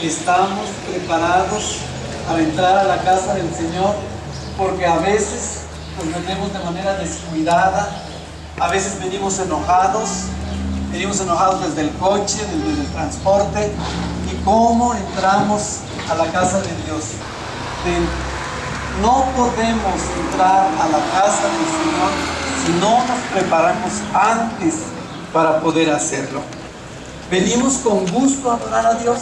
estamos preparados para entrar a la casa del Señor, porque a veces nos metemos de manera descuidada, a veces venimos enojados desde el coche, desde el transporte. ¿Y cómo entramos a la casa de Dios? No podemos entrar a la casa del Señor si no nos preparamos antes para poder hacerlo. Venimos con gusto a adorar a Dios.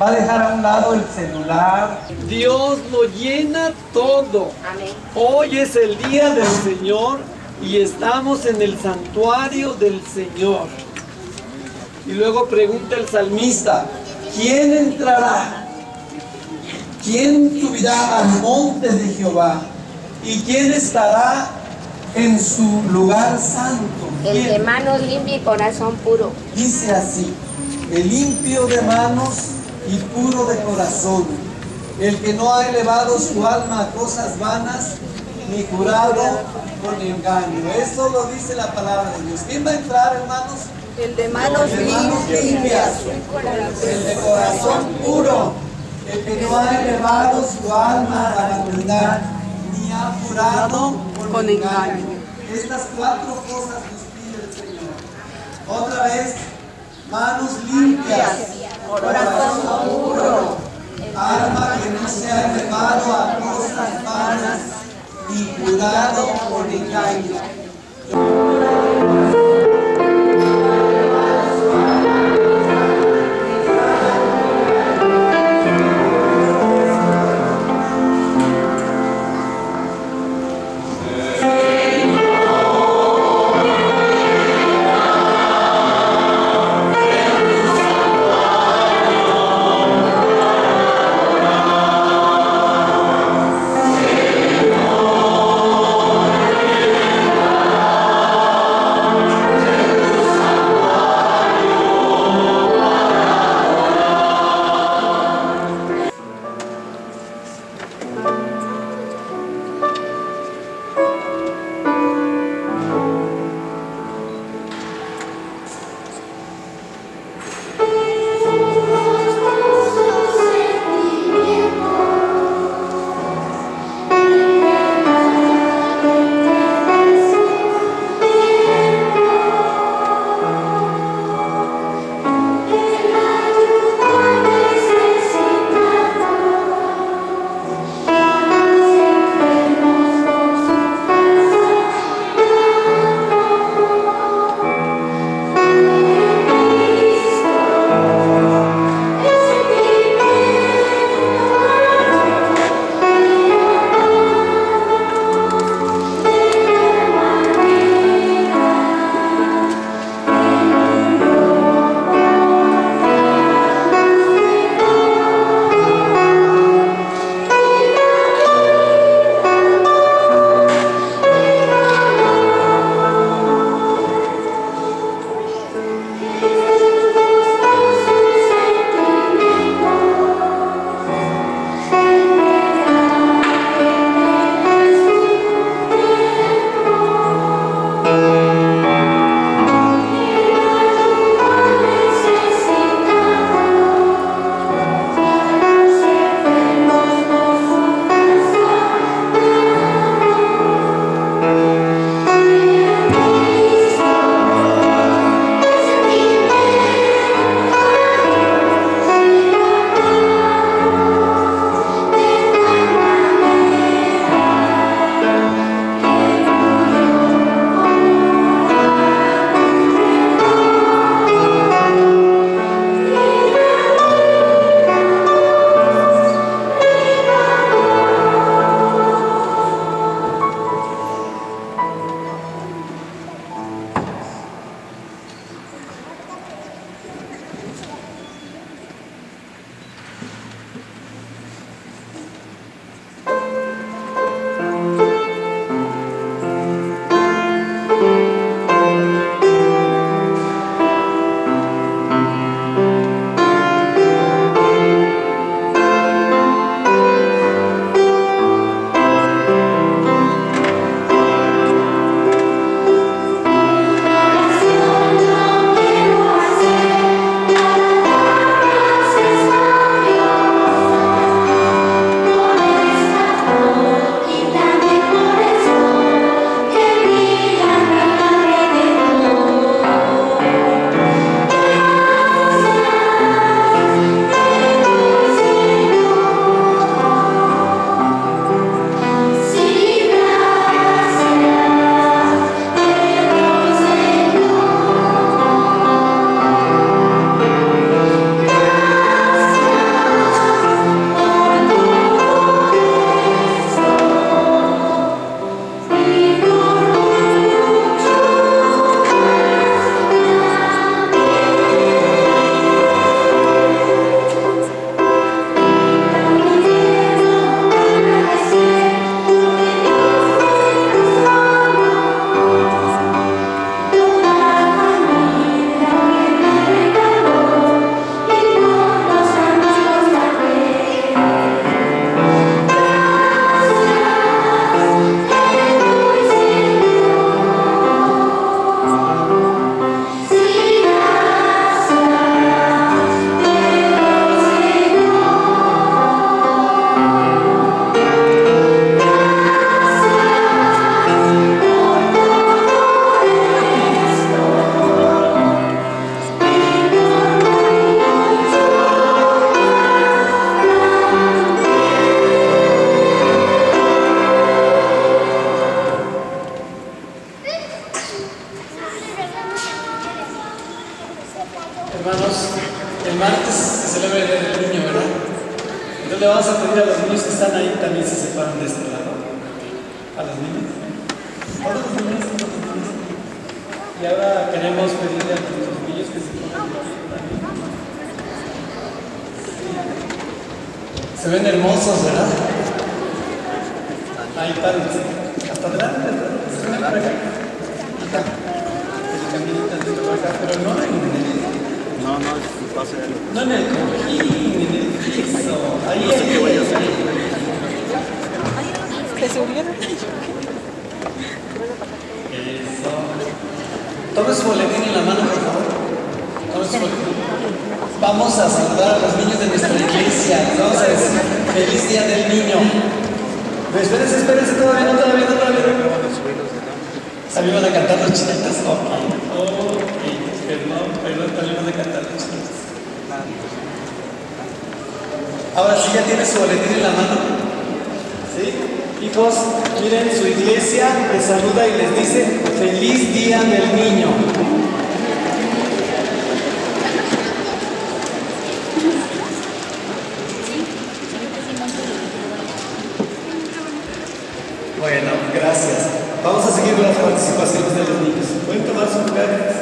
Va a dejar a un lado el celular. Dios lo llena todo. Amén. Hoy es el día del Señor y estamos en el santuario del Señor. Y luego pregunta el salmista, ¿quién entrará? ¿Quién subirá al monte de Jehová? ¿Y quién estará en su lugar santo? El de manos limpia y corazón puro. Dice así, el limpio de manos y puro de corazón, el que no ha elevado su alma a cosas vanas, ni jurado con engaño. Eso lo dice la palabra de Dios. ¿Quién va a entrar, hermanos? El de manos limpias, el de corazón puro, el que no ha elevado su alma a la vanidad, ni ha jurado con engaño. Estas 4 cosas nos pide el Señor. Otra vez, manos limpias, corazón puro, alma que no se ha elevado a cosas vanas, ni jurado con engaño. se celebra el Día del Niño, ¿verdad? Entonces le vamos a pedir a los niños que están ahí también se separan de este lado. A los niños. Todos los niños. Y ahora queremos pedirle a nuestros niños que se pongan de pie también. Se ven hermosos, ¿verdad? Ahí párense. Hasta adelante, se ven para acá. Acá. El caminito de por acá, pero no en el... No, pase algo. No en el cojín, en el piso. Ahí, ahí. ¿Se subieron? Eso. Tome su boletín en la mano, por favor. Tome su boletín. Vamos a saludar a los niños de nuestra iglesia. Les vamos a decir feliz día del niño. Pero espérense, todavía no. ¿También van a cantar los chinitos? Ok, perdón, también van a cantar los chinitos. Ahora sí, ya tiene su boletín en la mano. ¿Sí? Hijos, miren, su iglesia les saluda y les dice feliz día del niño. Bueno, gracias. Vamos a seguir con las participaciones de los niños. ¿Pueden tomar sus lugares?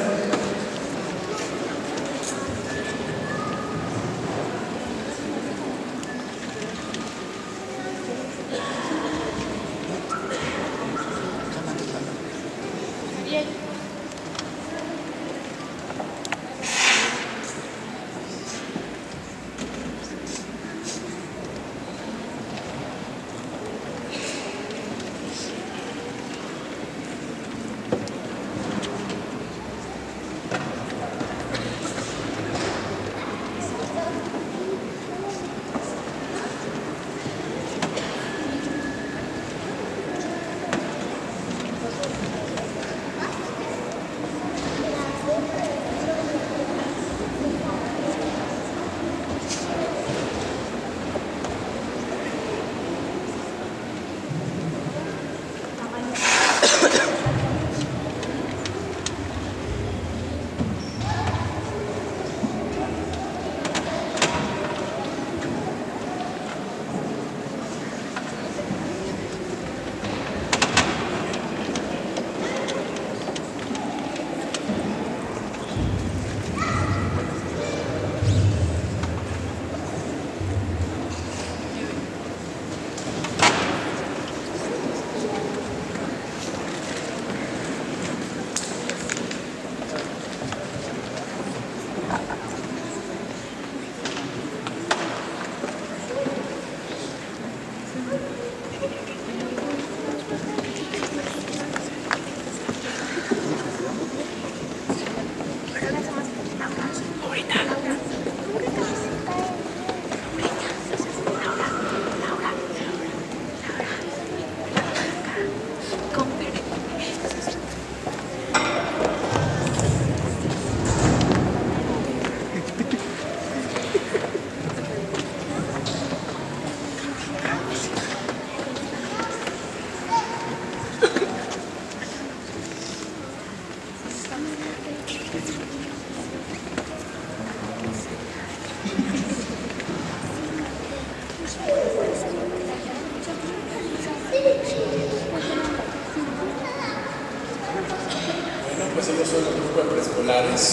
Pues ellos son el grupo de preescolares,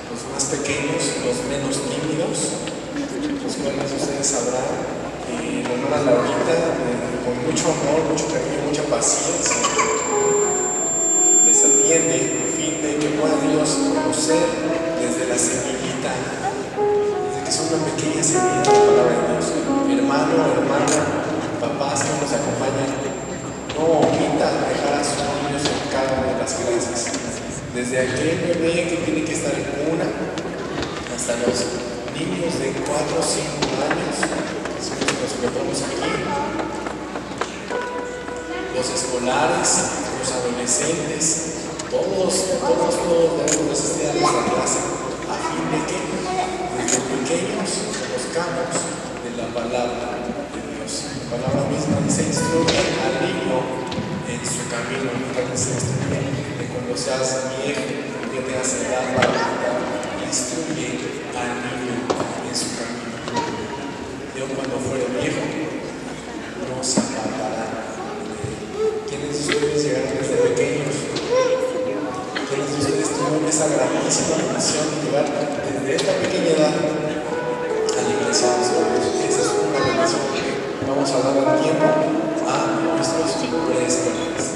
los más pequeños, los menos tímidos, los cuales ustedes sabrán, en honor a Laurita, con mucho amor, mucho cariño, mucha paciencia, les atiende a fin de que puedan ellos conocer desde la semillita, desde que son una pequeña semilla de la palabra de Dios. Hermano, hermana, papás que nos acompañan, no omitan dejar a sus niños en cargo de las clases. Desde aquel bebé que tiene que estar en cuna hasta los niños de 4 o 5 años, que nos encontramos aquí, los escolares, los adolescentes, todos debemos asistir a nuestra clase a fin de que desde pequeños conozcamos de la palabra de Dios. La palabra misma dice: instruye al niño en su camino, nunca se instruye de cuando seas viejo, que te hace dar la vida. Instruye al niño en su yo cuando fuere viejo no se apartará. ¿Quiénes de ustedes llegaron desde pequeños? ¿Quiénes de ustedes tuvieron esa grandísima misión de llegar desde esta pequeña edad a la iglesia de nosotros? Esa es una bendición que vamos a dar al tiempo a nuestros preescolares.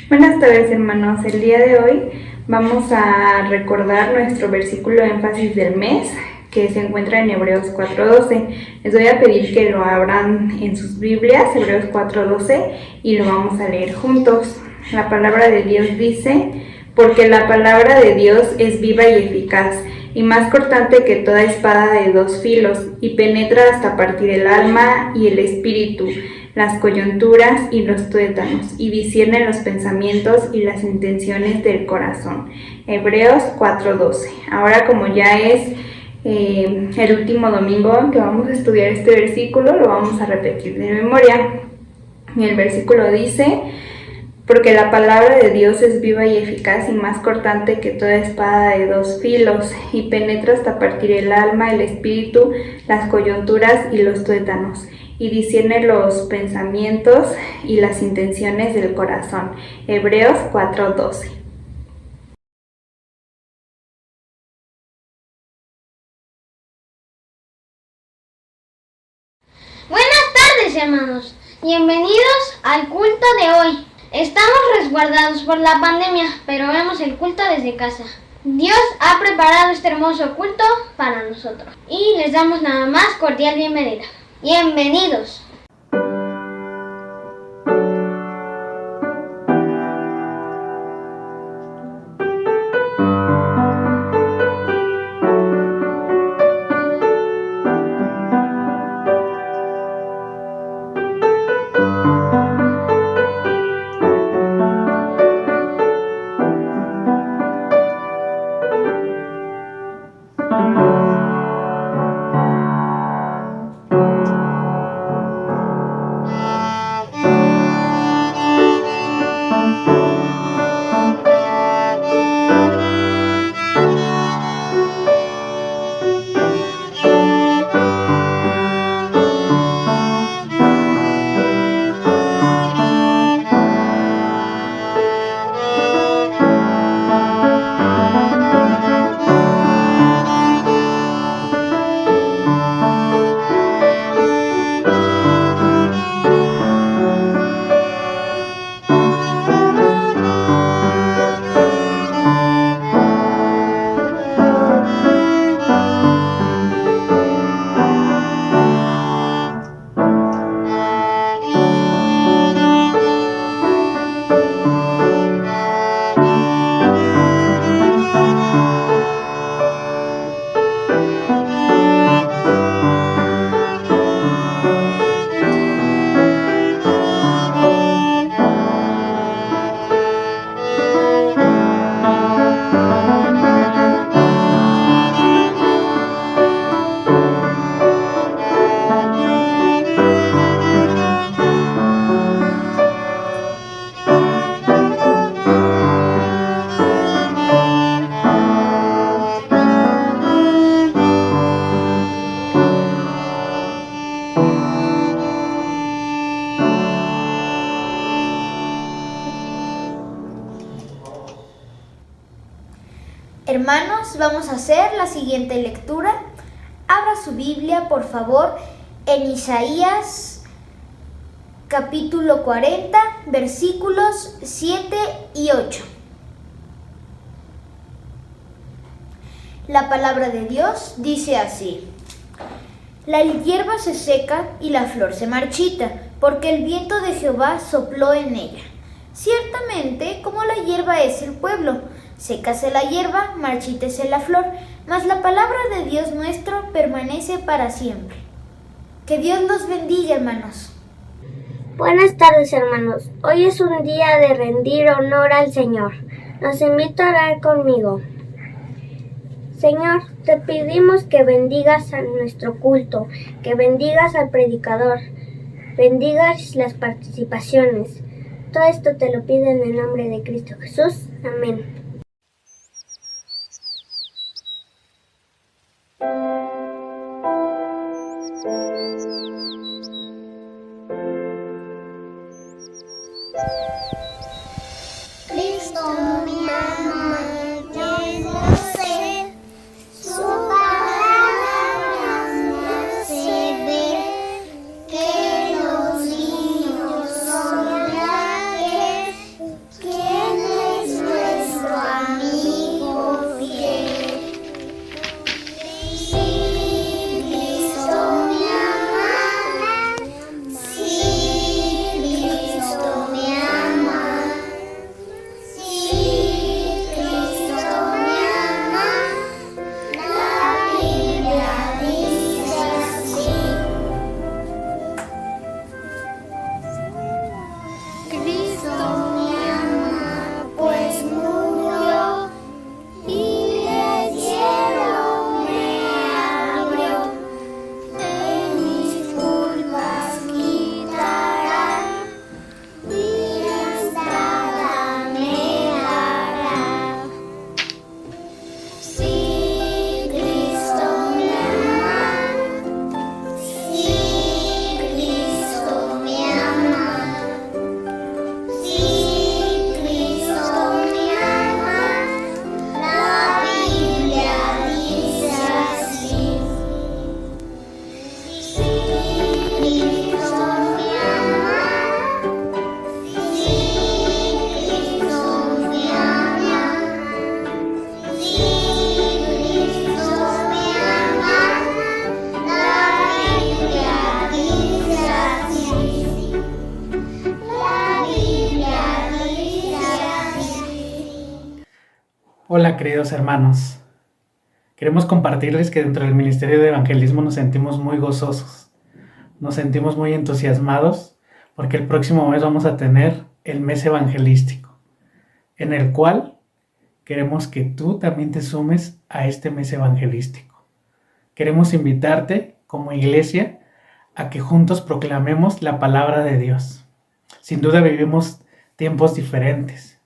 Buenas tardes, hermanos. El día de hoy vamos a recordar nuestro versículo de énfasis del mes, que se encuentra en Hebreos 4:12. Les voy a pedir que lo abran en sus Biblias, Hebreos 4:12, y lo vamos a leer juntos. La palabra de Dios dice: porque la palabra de Dios es viva y eficaz, y más cortante que toda espada de dos filos, y penetra hasta partir el alma y el espíritu, las coyunturas y los tuétanos, y discierne los pensamientos y las intenciones del corazón. Hebreos 4:12. Ahora, como ya es el último domingo que vamos a estudiar este versículo, lo vamos a repetir de memoria. El versículo dice: porque la palabra de Dios es viva y eficaz y más cortante que toda espada de dos filos, y penetra hasta partir el alma, el espíritu, las coyunturas y los tuétanos, y discierne los pensamientos y las intenciones del corazón. Hebreos 4:12. Buenas tardes, hermanos. Bienvenidos al culto de hoy. Estamos resguardados por la pandemia, pero vemos el culto desde casa. Dios ha preparado este hermoso culto para nosotros y les damos la más cordial bienvenida. Bienvenidos. Hermanos, vamos a hacer la siguiente lectura. Abra su Biblia, por favor, en Isaías capítulo 40, versículos 7 y 8. La palabra de Dios dice así: La hierba se seca y la flor se marchita, porque el viento de Jehová sopló en ella. Ciertamente, como la hierba es el pueblo, sécase la hierba, marchítese la flor, mas la palabra de Dios nuestro permanece para siempre. Que Dios los bendiga, hermanos. Buenas tardes, hermanos. Hoy es un día de rendir honor al Señor. Los invito a orar conmigo. Señor, te pedimos que bendigas a nuestro culto, que bendigas al predicador, bendigas las participaciones. Todo esto te lo pido en el nombre de Cristo Jesús. Amén. Cristo me ama, yo lo sé, su palabra me hace ver que los niños son reales, quien es nuestro amigo fiel. Sí, Cristo me ama, sí, Cristo me ama. Sí, Cristo me ama, la Biblia dice así. Cristo me ama, pues murió y el cielo me abrió. De mis culpas quitará y hasta me hará. Sí, Cristo me ama, sí, Cristo me ama, sí, Cristo me ama, la Biblia dice así. Sí, Cristo me ama, sí, Cristo me ama, sí, Cristo me ama, la Biblia dice así. La Biblia dice así. Hola, queridos hermanos. Queremos compartirles que dentro del Ministerio de Evangelismo nos sentimos muy gozosos, nos sentimos muy entusiasmados porque el próximo mes vamos a tener el mes evangelístico, en el cual queremos que tú también te sumes a este mes evangelístico. Queremos invitarte como iglesia a que juntos proclamemos la palabra de Dios. Sin duda vivimos tiempos diferentes,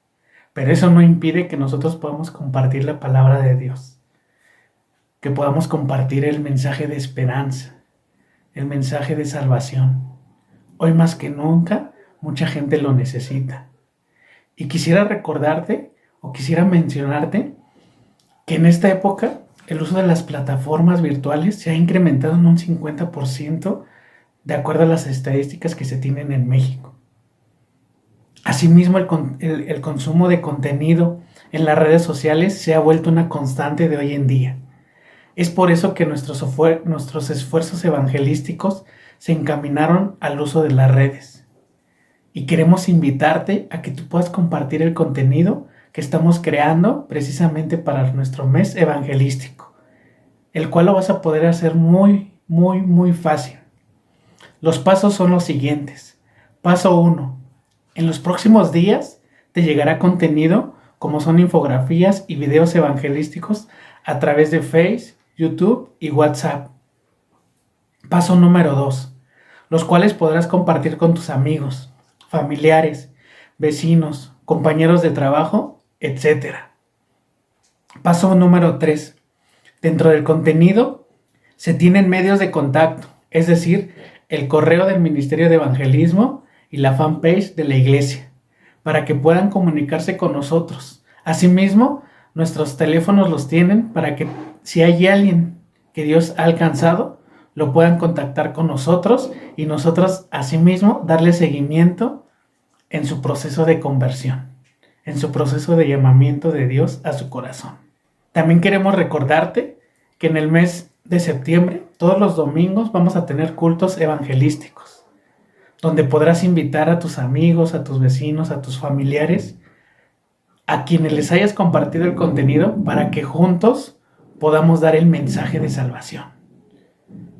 pero eso no impide que nosotros podamos compartir la palabra de Dios, que podamos compartir el mensaje de esperanza, el mensaje de salvación. Hoy más que nunca, mucha gente lo necesita. Y quisiera recordarte o quisiera mencionarte que en esta época el uso de las plataformas virtuales se ha incrementado en un 50% de acuerdo a las estadísticas que se tienen en México. Asimismo, el consumo de contenido en las redes sociales se ha vuelto una constante de hoy en día. Es por eso que nuestros esfuerzos evangelísticos se encaminaron al uso de las redes. Y queremos invitarte a que tú puedas compartir el contenido que estamos creando precisamente para nuestro mes evangelístico, el cual lo vas a poder hacer muy, muy, muy fácil. Los pasos son los siguientes. Paso 1. En los próximos días te llegará contenido como son infografías y videos evangelísticos a través de Facebook, YouTube y WhatsApp. Paso número 2, los cuales podrás compartir con tus amigos, familiares, vecinos, compañeros de trabajo, etc. Paso número 3, dentro del contenido se tienen medios de contacto, es decir, el correo del Ministerio de Evangelismo y la fanpage de la iglesia, para que puedan comunicarse con nosotros. Asimismo, nuestros teléfonos los tienen para que si hay alguien que Dios ha alcanzado, lo puedan contactar con nosotros y nosotros asimismo darle seguimiento en su proceso de conversión, en su proceso de llamamiento de Dios a su corazón. También queremos recordarte que en el mes de septiembre, todos los domingos vamos a tener cultos evangelísticos, donde podrás invitar a tus amigos, a tus vecinos, a tus familiares, a quienes les hayas compartido el contenido para que juntos podamos dar el mensaje de salvación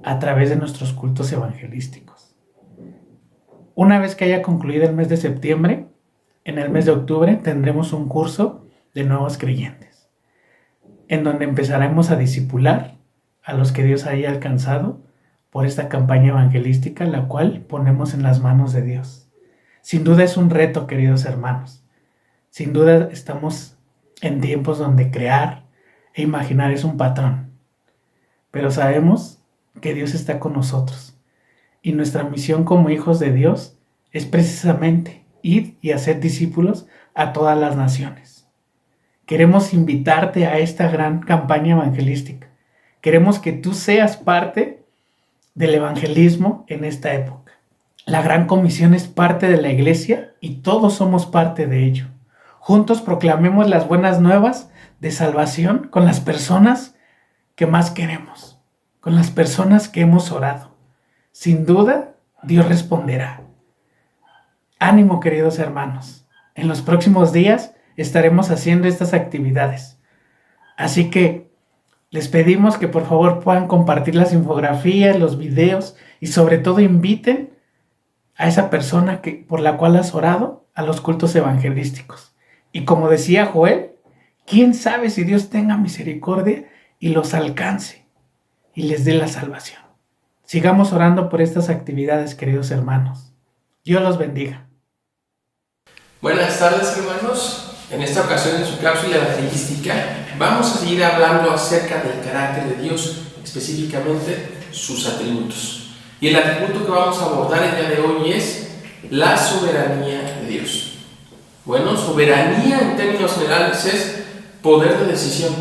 a través de nuestros cultos evangelísticos. Una vez que haya concluido el mes de septiembre, en el mes de octubre tendremos un curso de nuevos creyentes, en donde empezaremos a discipular a los que Dios haya alcanzado por esta campaña evangelística, la cual ponemos en las manos de Dios. Sin duda es un reto, queridos hermanos. Sin duda estamos en tiempos donde crear e imaginar es un patrón. Pero sabemos que Dios está con nosotros. Y nuestra misión como hijos de Dios es precisamente ir y hacer discípulos a todas las naciones. Queremos invitarte a esta gran campaña evangelística. Queremos que tú seas parte del evangelismo en esta época. La Gran Comisión es parte de la iglesia y todos somos parte de ello. Juntos proclamemos las buenas nuevas de salvación con las personas que más queremos, con las personas que hemos orado. Sin duda, Dios responderá. Ánimo, queridos hermanos. En los próximos días estaremos haciendo estas actividades. Así que les pedimos que por favor puedan compartir las infografías, los videos y sobre todo inviten a esa persona por la cual has orado a los cultos evangelísticos. Y como decía Joel, ¿quién sabe si Dios tenga misericordia y los alcance y les dé la salvación? Sigamos orando por estas actividades, queridos hermanos. Dios los bendiga. Buenas tardes, hermanos. En esta ocasión, en su cápsula evangelística, vamos a seguir hablando acerca del carácter de Dios, específicamente sus atributos. Y el atributo que vamos a abordar el día de hoy es la soberanía de Dios. Bueno, soberanía en términos generales es poder de decisión.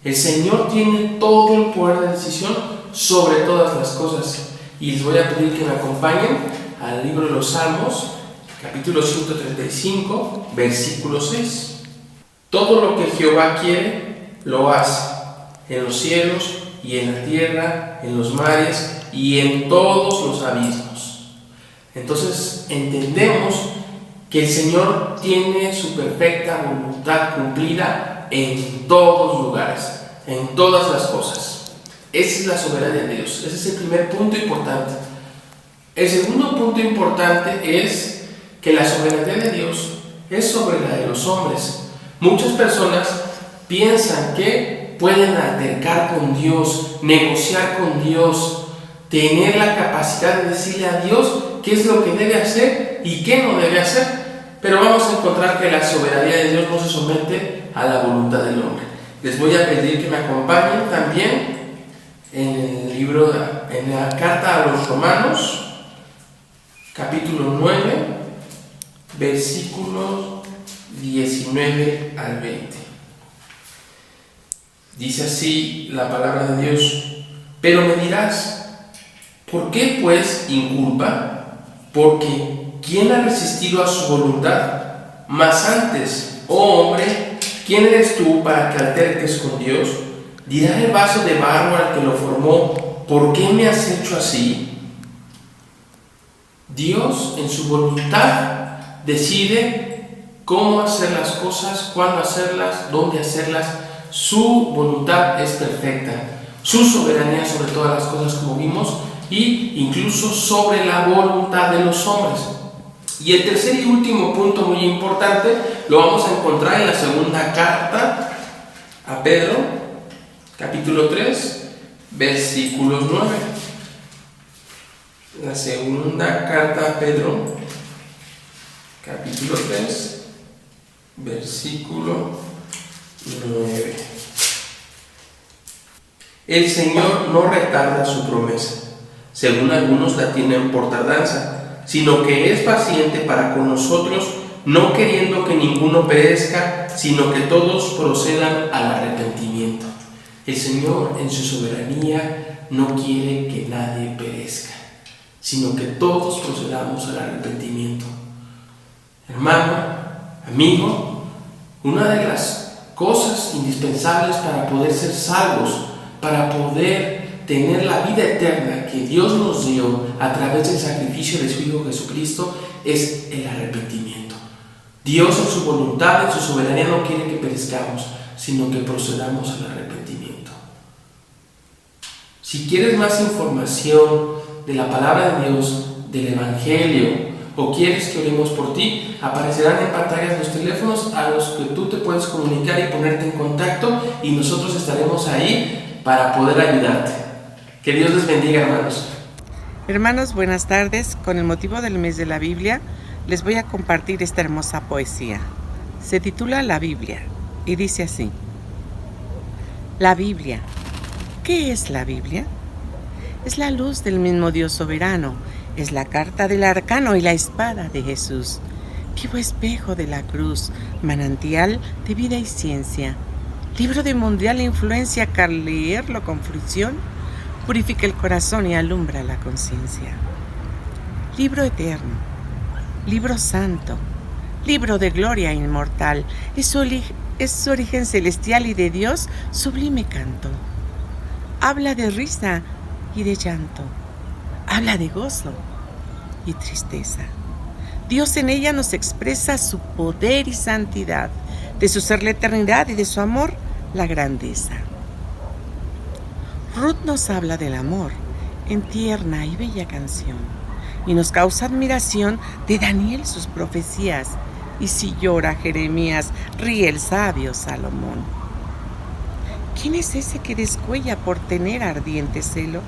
El Señor tiene todo el poder de decisión sobre todas las cosas. Y les voy a pedir que me acompañen al libro de los Salmos, capítulo 135, versículo 6. Todo lo que Jehová quiere, lo hace, en los cielos y en la tierra, en los mares y en todos los abismos. Entonces entendemos que el Señor tiene su perfecta voluntad cumplida en todos lugares, en todas las cosas. Esa es la soberanía de Dios. Ese es el primer punto importante. El segundo punto importante es que la soberanía de Dios es sobre la de los hombres. Muchas personas piensan que pueden altercar con Dios, negociar con Dios, tener la capacidad de decirle a Dios qué es lo que debe hacer y qué no debe hacer. Pero vamos a encontrar que la soberanía de Dios no se somete a la voluntad del hombre. Les voy a pedir que me acompañen también en el libro, en la carta a los Romanos, capítulo 9, versículos 19 al 20. Dice así la palabra de Dios: pero me dirás, ¿por qué pues inculpa? Porque ¿quién ha resistido a su voluntad? Mas antes, oh hombre, ¿quién eres tú para que alterques con Dios? Dirá el vaso de barro al que lo formó: ¿por qué me has hecho así? Dios en su voluntad decide cómo hacer las cosas, cuándo hacerlas, dónde hacerlas. Su voluntad es perfecta. Su soberanía sobre todas las cosas, como vimos, y incluso sobre la voluntad de los hombres. Y el tercer y último punto muy importante lo vamos a encontrar en la segunda carta a Pedro, capítulo 3, versículos 9. La segunda carta a Pedro, capítulo 3, versículo 9. El Señor no retarda su promesa, según algunos la tienen por tardanza, sino que es paciente para con nosotros, no queriendo que ninguno perezca, sino que todos procedan al arrepentimiento. El Señor, en su soberanía, no quiere que nadie perezca, sino que todos procedamos al arrepentimiento. Hermano, amigo, una de las cosas indispensables para poder ser salvos, para poder tener la vida eterna que Dios nos dio a través del sacrificio de su Hijo Jesucristo, es el arrepentimiento. Dios, en su voluntad, en su soberanía, no quiere que perezcamos, sino que procedamos al arrepentimiento. Si quieres más información de la palabra de Dios, del Evangelio, o quieres que oremos por ti, aparecerán en pantallas los teléfonos a los que tú te puedes comunicar y ponerte en contacto, y nosotros estaremos ahí para poder ayudarte. Que Dios les bendiga, hermanos. Hermanos, buenas tardes. Con el motivo del mes de la Biblia, les voy a compartir esta hermosa poesía. Se titula La Biblia y dice así: La Biblia. ¿Qué es la Biblia? Es la luz del mismo Dios soberano, es la carta del arcano y la espada de Jesús, vivo espejo de la cruz, manantial de vida y ciencia, libro de mundial influencia que al leerlo con fruición purifica el corazón y alumbra la conciencia. Libro eterno, libro santo, libro de gloria inmortal, es su origen celestial y de Dios sublime canto. Habla de risa y de llanto, habla de gozo y tristeza. Dios en ella nos expresa su poder y santidad, de su ser la eternidad y de su amor la grandeza. Ruth nos habla del amor en tierna y bella canción, y nos causa admiración de Daniel sus profecías, y si llora Jeremías, ríe el sabio Salomón. ¿Quién es ese que descuella por tener ardiente celo,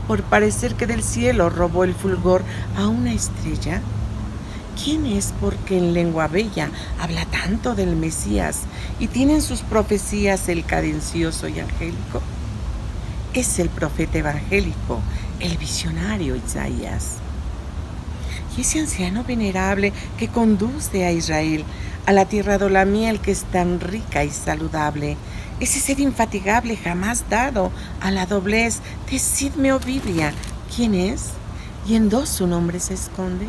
por parecer que del cielo robó el fulgor a una estrella? ¿Quién es porque en lengua bella habla tanto del Mesías y tiene en sus profecías el cadencioso y angélico? Es el profeta evangélico, el visionario Isaías. Y ese anciano venerable que conduce a Israel a la tierra de la miel que es tan rica y saludable, ese ser infatigable jamás dado a la doblez, decidme, oh Biblia, ¿quién es? Y en dos su nombre se esconde.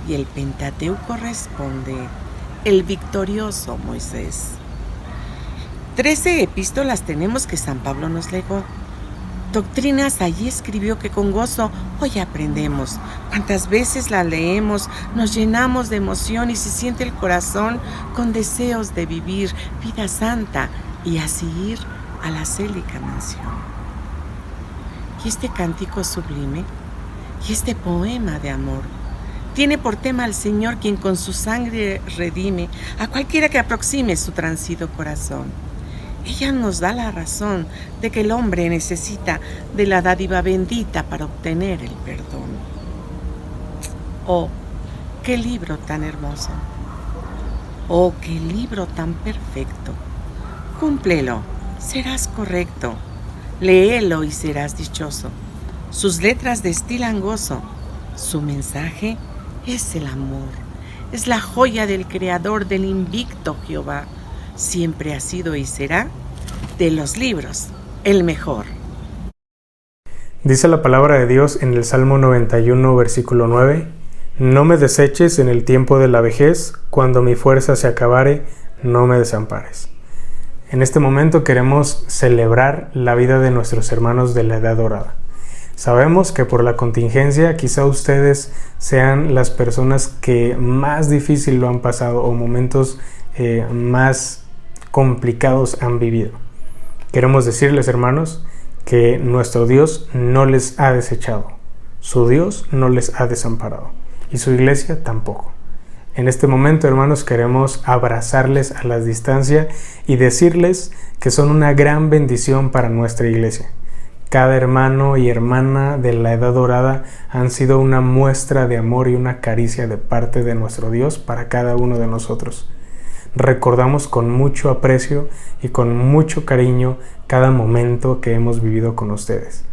Y el Pentateuco responde, el victorioso Moisés. 13 epístolas tenemos que San Pablo nos legó. Doctrinas allí escribió que con gozo hoy aprendemos. Cuantas veces la leemos, nos llenamos de emoción y se siente el corazón con deseos de vivir vida santa y así ir a la célica mansión. Y este cántico sublime y este poema de amor tiene por tema al Señor, quien con su sangre redime a cualquiera que aproxime su transido corazón. Ella nos da la razón de que el hombre necesita de la dádiva bendita para obtener el perdón. Oh, qué libro tan hermoso. Oh, qué libro tan perfecto. Cúmplelo, serás correcto. Léelo y serás dichoso. Sus letras destilan gozo. Su mensaje es el amor. Es la joya del Creador, del invicto Jehová. Siempre ha sido y será, de los libros, el mejor. Dice la palabra de Dios en el Salmo 91, versículo 9: No me deseches en el tiempo de la vejez, cuando mi fuerza se acabare, no me desampares. En este momento queremos celebrar la vida de nuestros hermanos de la Edad Dorada. Sabemos que por la contingencia quizá ustedes sean las personas que más difícil lo han pasado o momentos más complicados han vivido. Queremos decirles, hermanos, que nuestro Dios no les ha desechado, su Dios no les ha desamparado y su iglesia tampoco. En este momento, hermanos, queremos abrazarles a la distancia y decirles que son una gran bendición para nuestra iglesia. Cada hermano y hermana de la Edad Dorada han sido una muestra de amor y una caricia de parte de nuestro Dios para cada uno de nosotros. Recordamos con mucho aprecio y con mucho cariño cada momento que hemos vivido con ustedes.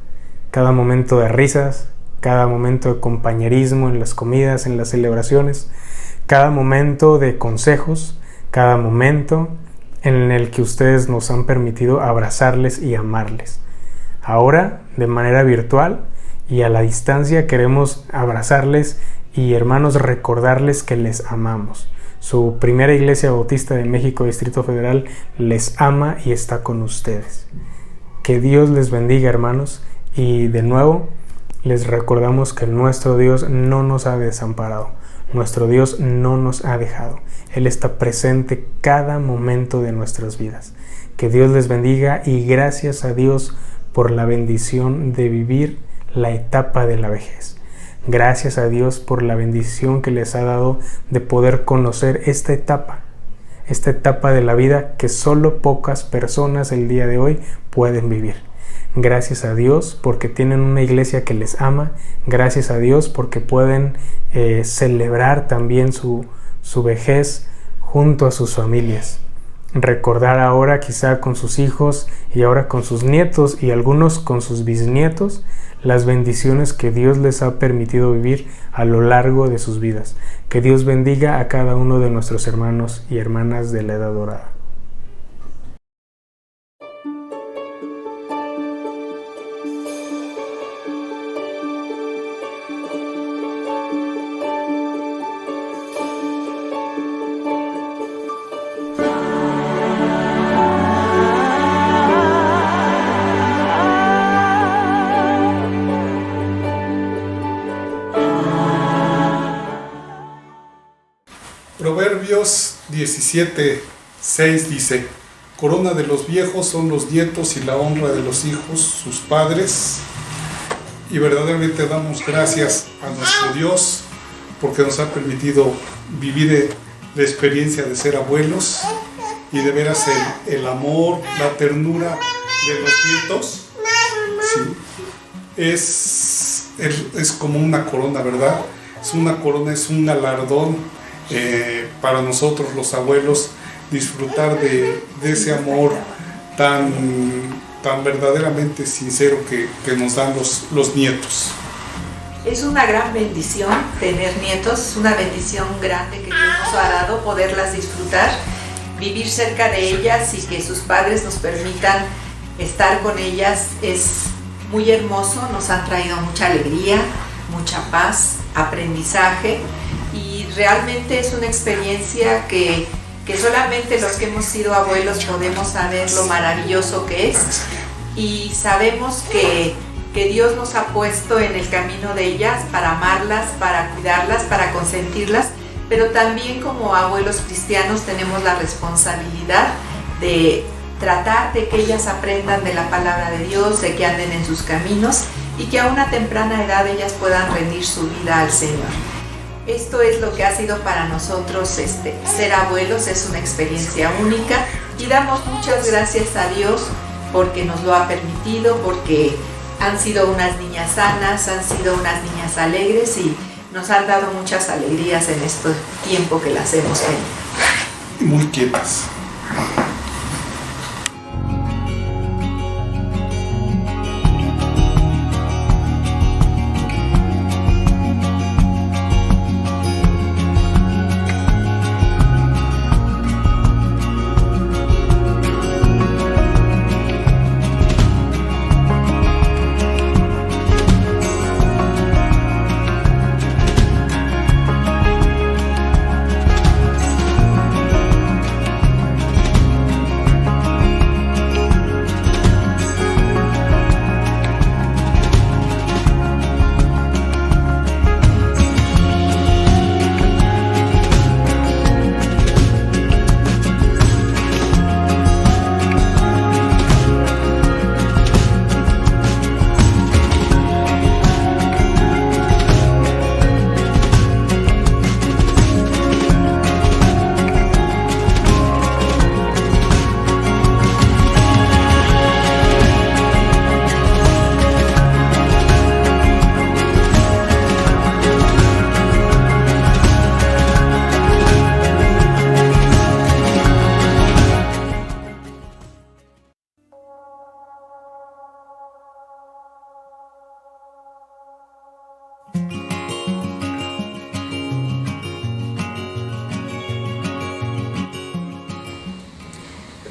Cada momento de risas, cada momento de compañerismo en las comidas, en las celebraciones, cada momento de consejos, cada momento en el que ustedes nos han permitido abrazarles y amarles. Ahora, de manera virtual y a la distancia, queremos abrazarles y, hermanos, recordarles que les amamos. Su primera Iglesia Bautista de México, Distrito Federal, les ama y está con ustedes. Que Dios les bendiga, hermanos, y de nuevo les recordamos que nuestro Dios no nos ha desamparado, nuestro Dios no nos ha dejado. Él está presente cada momento de nuestras vidas. Que Dios les bendiga y gracias a Dios por la bendición de vivir la etapa de la vejez. Gracias a Dios por la bendición que les ha dado de poder conocer esta etapa de la vida que solo pocas personas el día de hoy pueden vivir. Gracias a Dios porque tienen una iglesia que les ama. Gracias a Dios porque pueden celebrar también su vejez junto a sus familias. Recordar ahora quizá con sus hijos y ahora con sus nietos y algunos con sus bisnietos las bendiciones que Dios les ha permitido vivir a lo largo de sus vidas. Que Dios bendiga a cada uno de nuestros hermanos y hermanas de la Edad Dorada. Proverbios 17:6 dice: corona de los viejos son los nietos y la honra de los hijos sus padres. Y verdaderamente damos gracias a nuestro Dios porque nos ha permitido vivir la experiencia de ser abuelos y de veras el amor, la ternura de los nietos. Sí, es como una corona, ¿verdad? Es una corona, es un galardón para nosotros los abuelos, disfrutar de ese amor tan verdaderamente sincero que nos dan los nietos. Es una gran bendición tener nietos, es una bendición grande que Dios nos ha dado, poderlas disfrutar, vivir cerca de ellas y que sus padres nos permitan estar con ellas. Es muy hermoso, nos han traído mucha alegría, mucha paz, aprendizaje, y realmente es una experiencia que solamente los que hemos sido abuelos podemos saber lo maravilloso que es, y sabemos que Dios nos ha puesto en el camino de ellas para amarlas, para cuidarlas, para consentirlas, pero también como abuelos cristianos tenemos la responsabilidad de tratar de que ellas aprendan de la palabra de Dios, de que anden en sus caminos y que a una temprana edad ellas puedan rendir su vida al Señor. Esto es lo que ha sido para nosotros ser abuelos, es una experiencia única, y damos muchas gracias a Dios porque nos lo ha permitido, porque han sido unas niñas sanas, han sido unas niñas alegres y nos han dado muchas alegrías en este tiempo que las hemos tenido. Muy quietas.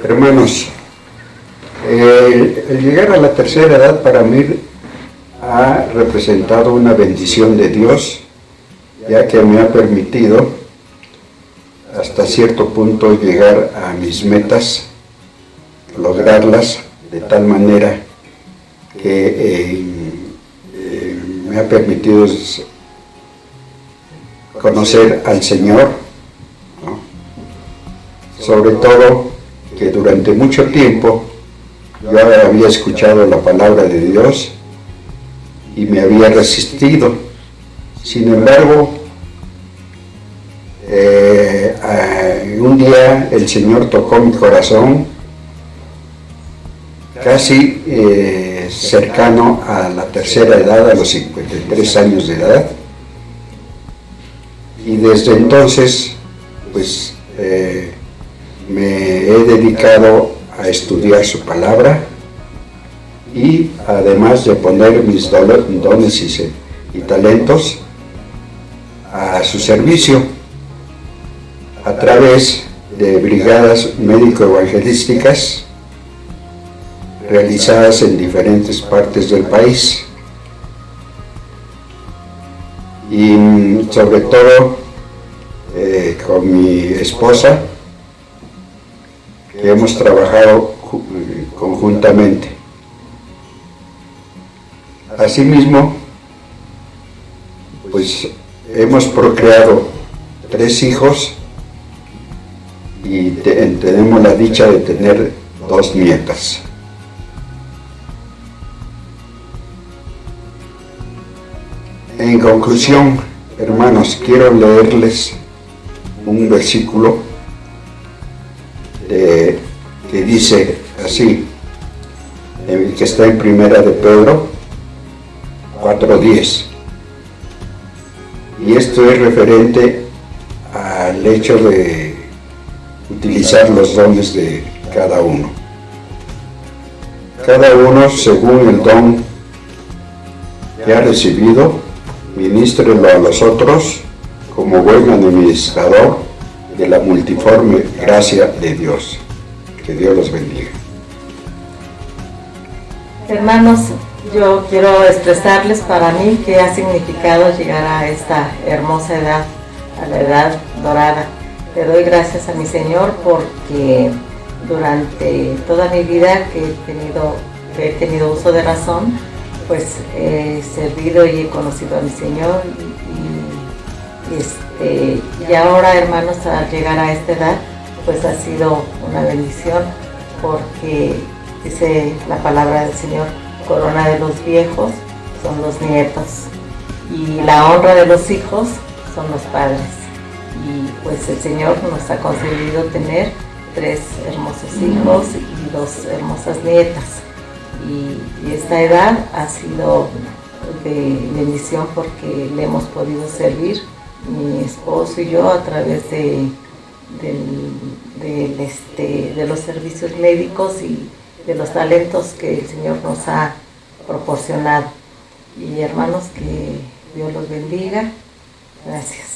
Hermanos, el llegar a la tercera edad para mí ha representado una bendición de Dios, ya que me ha permitido hasta cierto punto llegar a mis metas, lograrlas de tal manera que me ha permitido conocer al Señor, ¿no? Sobre todo que durante mucho tiempo yo había escuchado la palabra de Dios y me había resistido. Sin embargo, un día el Señor tocó mi corazón, casi cercano a la tercera edad, a los 53 años de edad, y desde entonces pues me he dedicado a estudiar su palabra y además de poner mis dones y talentos a su servicio a través de brigadas médico-evangelísticas realizadas en diferentes partes del país, y sobre todo con mi esposa, que hemos trabajado conjuntamente. Asimismo, pues hemos procreado 3 hijos y tenemos la dicha de tener 2 nietas. En conclusión, hermanos, quiero leerles un versículo que dice así, que está en Primera de Pedro 4:10, y esto es referente al hecho de utilizar los dones de cada uno. Cada uno según el don que ha recibido, ministrelo a los otros como buen administrador de la multiforme gracia de Dios. Que Dios los bendiga. Hermanos, yo quiero expresarles para mí qué ha significado llegar a esta hermosa edad, a la edad dorada. Le doy gracias a mi Señor porque durante toda mi vida que he tenido uso de razón, pues he servido y he conocido a mi Señor y ahora, hermanos, al llegar a esta edad, pues ha sido una bendición porque dice la palabra del Señor, corona de los viejos son los nietos y la honra de los hijos son los padres. Y pues el Señor nos ha concedido tener 3 hermosos hijos y 2 hermosas nietas. Y esta edad ha sido de bendición porque le hemos podido servir, mi esposo y yo, a través de los servicios médicos y de los talentos que el Señor nos ha proporcionado. Y hermanos, que Dios los bendiga. Gracias.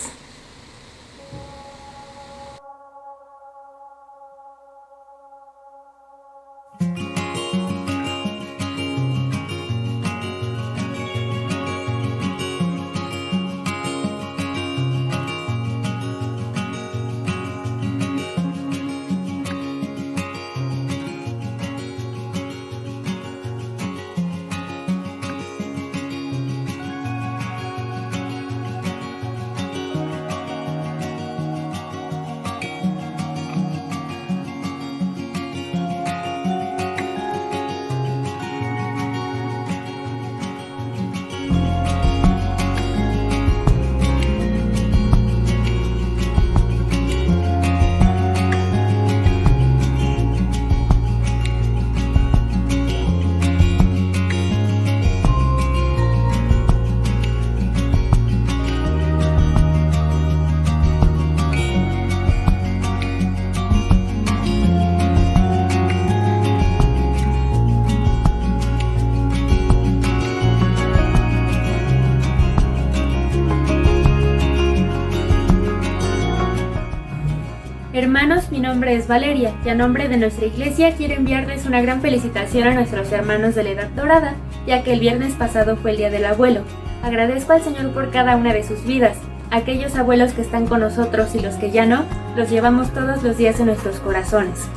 nombre es Valeria y a nombre de nuestra iglesia quiero enviarles una gran felicitación a nuestros hermanos de la Edad Dorada, ya que el viernes pasado fue el Día del Abuelo. Agradezco al Señor por cada una de sus vidas. Aquellos abuelos que están con nosotros y los que ya no, los llevamos todos los días en nuestros corazones.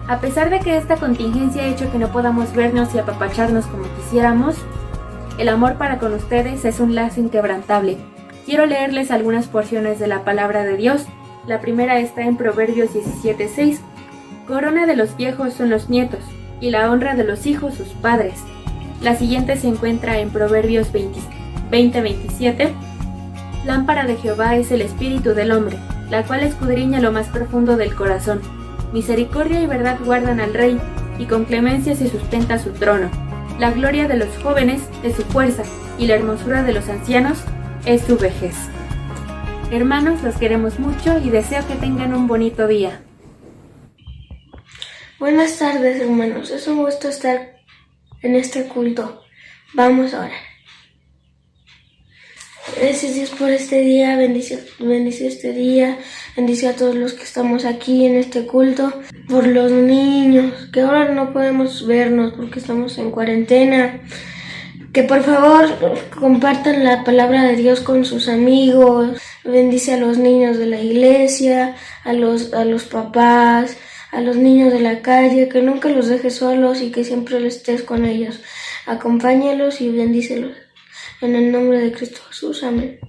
A pesar de que esta contingencia ha hecho que no podamos vernos y apapacharnos como quisiéramos, el amor para con ustedes es un lazo inquebrantable. Quiero leerles algunas porciones de la palabra de Dios. La primera está en Proverbios 17:6. Corona de los viejos son los nietos, y la honra de los hijos sus padres. La siguiente se encuentra en Proverbios 20:27. Lámpara de Jehová es el espíritu del hombre, la cual escudriña lo más profundo del corazón. Misericordia y verdad guardan al rey, y con clemencia se sustenta su trono. La gloria de los jóvenes es su fuerza, y la hermosura de los ancianos es su vejez. Hermanos, los queremos mucho y deseo que tengan un bonito día. Buenas tardes, hermanos. Es un gusto estar en este culto. Vamos a orar. Gracias, Dios, por este día. Bendice este día. Bendice a todos los que estamos aquí en este culto. Por los niños, que ahora no podemos vernos porque estamos en cuarentena. Que por favor compartan la palabra de Dios con sus amigos. Bendice a los niños de la iglesia, a los papás, a los niños de la calle, que nunca los dejes solos y que siempre estés con ellos. Acompáñalos y bendícelos. En el nombre de Cristo Jesús. Amén.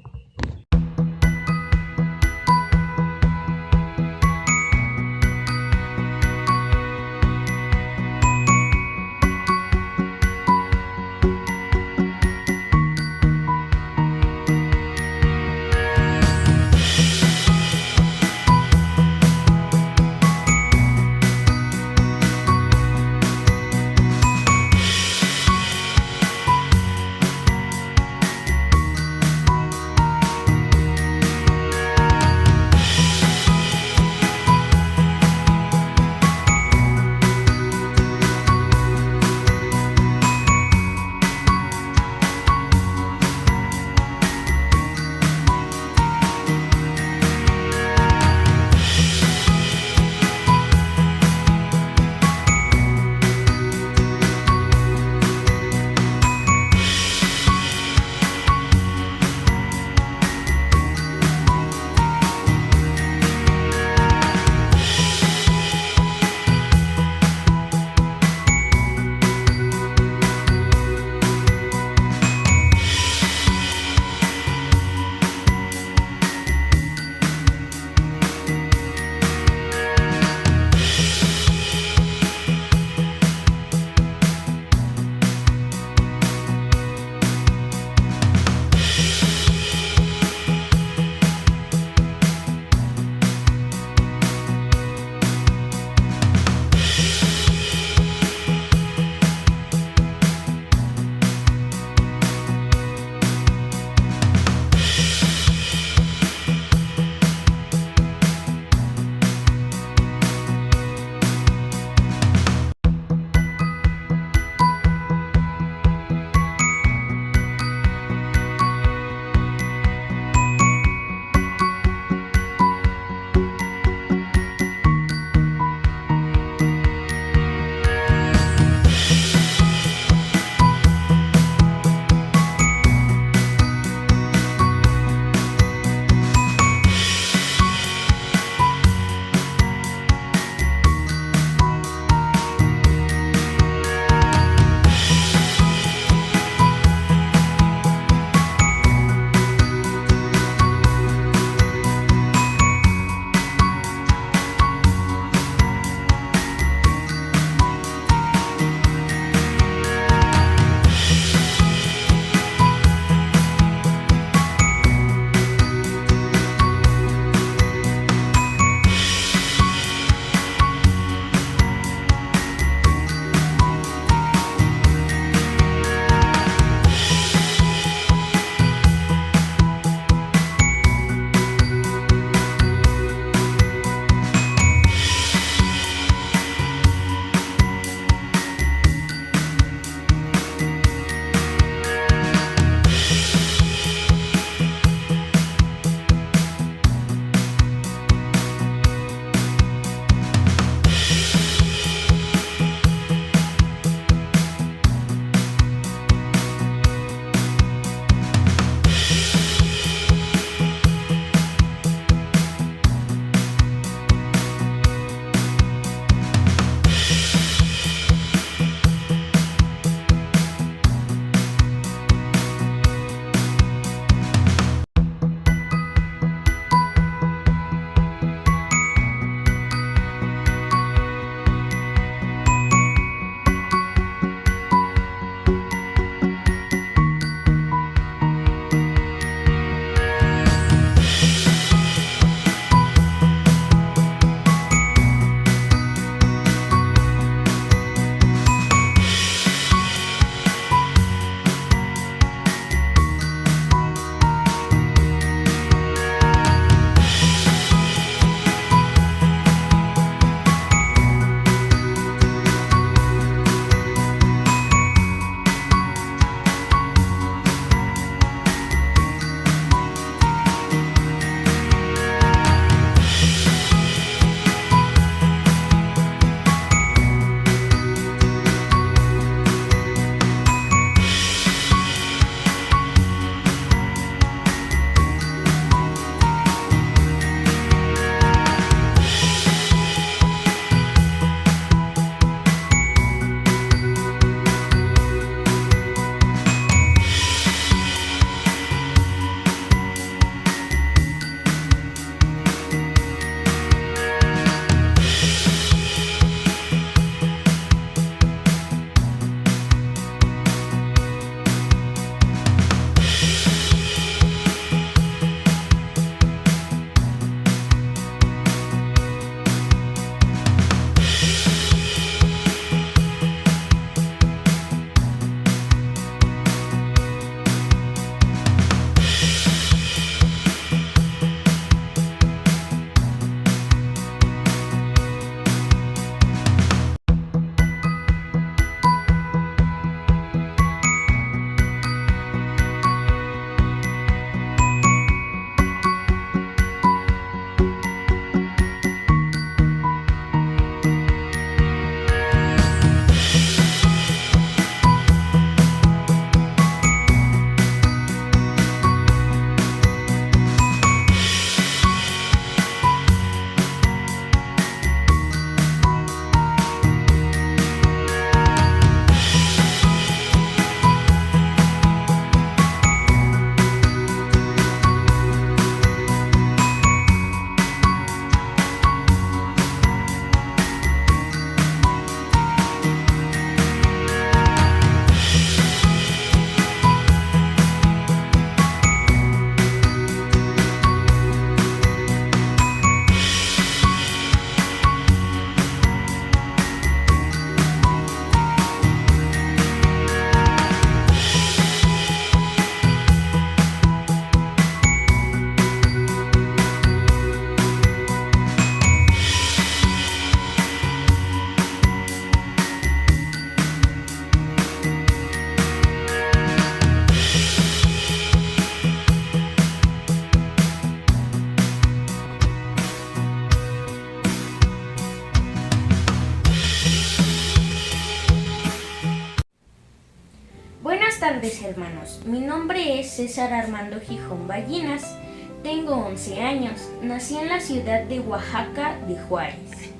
Buenas tardes, hermanos. Mi nombre es César Armando Gijón Ballinas. Tengo 11 años. Nací en la ciudad de Oaxaca de Juárez.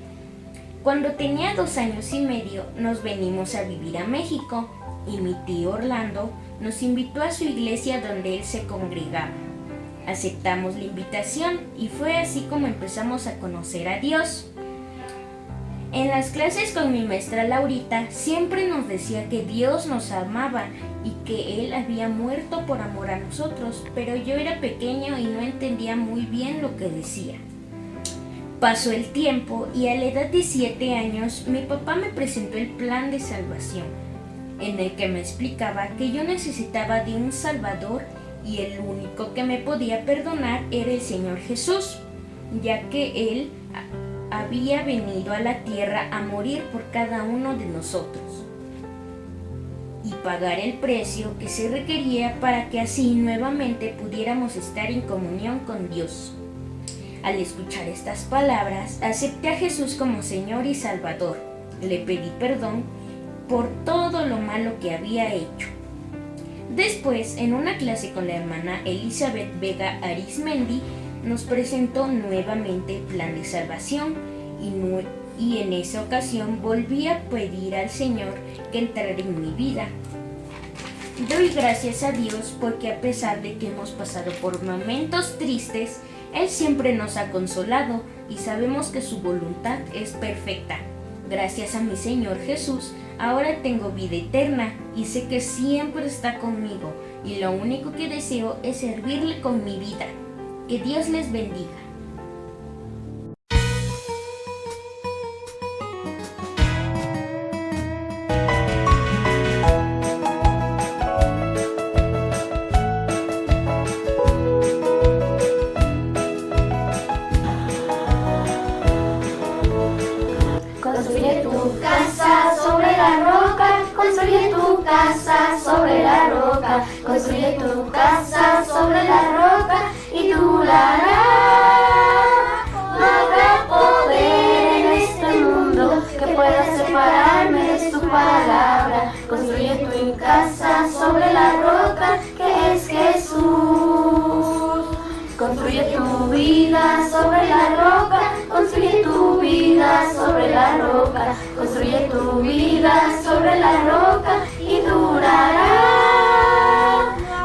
Cuando tenía 2 años y medio, nos venimos a vivir a México y mi tío Orlando nos invitó a su iglesia donde él se congregaba. Aceptamos la invitación y fue así como empezamos a conocer a Dios. En las clases con mi maestra Laurita siempre nos decía que Dios nos amaba y que Él había muerto por amor a nosotros, pero yo era pequeño y no entendía muy bien lo que decía. Pasó el tiempo y a la edad de 7 años mi papá me presentó el plan de salvación, en el que me explicaba que yo necesitaba de un Salvador y el único que me podía perdonar era el Señor Jesús, ya que Él había venido a la tierra a morir por cada uno de nosotros y pagar el precio que se requería para que así nuevamente pudiéramos estar en comunión con Dios. Al escuchar estas palabras, acepté a Jesús como Señor y Salvador. Le pedí perdón por todo lo malo que había hecho. Después, en una clase con la hermana Elizabeth Vega Arismendi, nos presentó nuevamente el plan de salvación y en esa ocasión volví a pedir al Señor que entrara en mi vida. Doy gracias a Dios porque a pesar de que hemos pasado por momentos tristes, Él siempre nos ha consolado y sabemos que su voluntad es perfecta. Gracias a mi Señor Jesús, ahora tengo vida eterna y sé que siempre está conmigo y lo único que deseo es servirle con mi vida. Que Dios les bendiga. Construye tu casa sobre la roca, construye tu casa sobre la roca, construye tu casa sobre la roca y durará. No habrá poder en este mundo que pueda separarme de tu palabra. Construye tu casa sobre la roca que es Jesús. Construye tu vida sobre la roca, construye tu vida sobre la roca, construye tu vida sobre la roca y durará.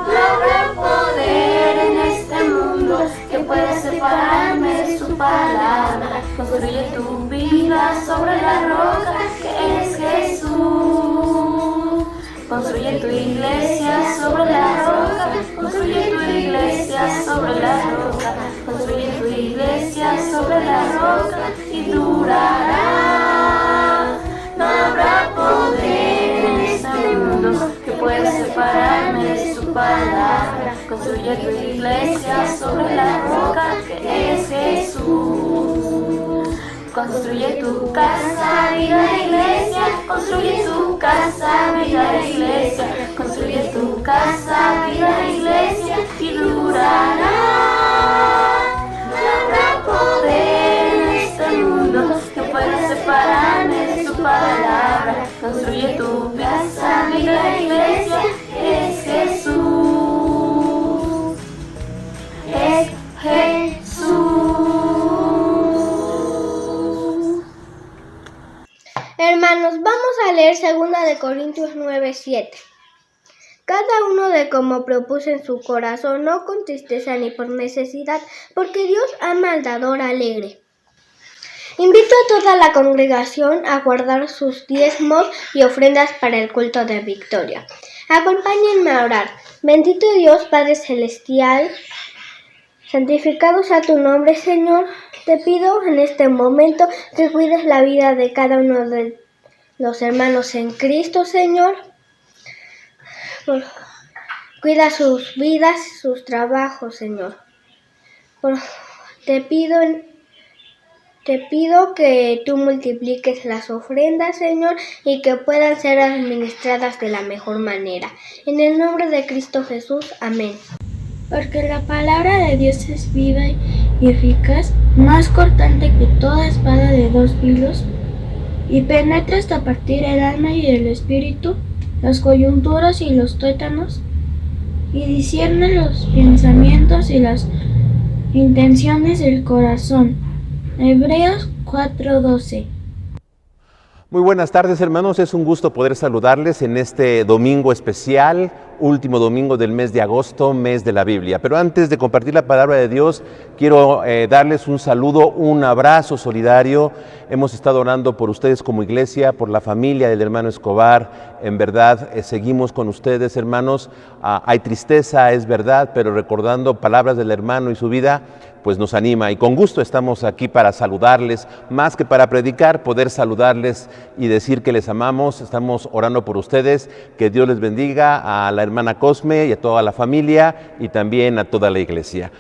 No habrá poder en este mundo que pueda separarme de su palabra. Construye tu vida sobre la roca que es Jesús. Construye tu iglesia sobre la roca, construye tu iglesia sobre la roca, construye tu iglesia sobre la roca y durará. No habrá poder en este mundo que pueda separarme de su palabra. Construye tu iglesia sobre la roca que es Jesús. Construye tu casa, vida iglesia, construye tu casa, vida iglesia, construye tu casa, vida iglesia y durará. No habrá poder en este mundo que pueda separarme de su palabra. Construye tu casa, vida iglesia, es Jesús. Es Jesús. Hermanos, vamos a leer 2 Corintios 9:7. Cada uno de como propuso en su corazón, no con tristeza ni por necesidad, porque Dios ama al dador alegre. Invito a toda la congregación a guardar sus diezmos y ofrendas para el culto de Victoria. Acompáñenme a orar. Bendito Dios, Padre Celestial, santificado sea tu nombre, Señor. Te pido en este momento que cuides la vida de cada uno de los hermanos en Cristo, Señor. Cuida sus vidas, sus trabajos, Señor. Te pido que tú multipliques las ofrendas, Señor, y que puedan ser administradas de la mejor manera. En el nombre de Cristo Jesús, amén. Porque la palabra de Dios es viva y eficaz, más cortante que toda espada de 2 filos, y penetra hasta partir el alma y el espíritu, las coyunturas y los tuétanos, y discierne los pensamientos y las intenciones del corazón. Hebreos 4:12. Muy buenas tardes, hermanos, es un gusto poder saludarles en este domingo especial, último domingo del mes de agosto, mes de la Biblia. Pero antes de compartir la palabra de Dios, quiero darles un saludo, un abrazo solidario. Hemos estado orando por ustedes como iglesia, por la familia del hermano Escobar. En verdad, seguimos con ustedes, hermanos. Hay tristeza, es verdad, pero recordando palabras del hermano y su vida, pues nos anima, y con gusto estamos aquí para saludarles, más que para predicar, poder saludarles y decir que les amamos. Estamos orando por ustedes, que Dios les bendiga a la hermana Cosme y a toda la familia y también a toda la iglesia.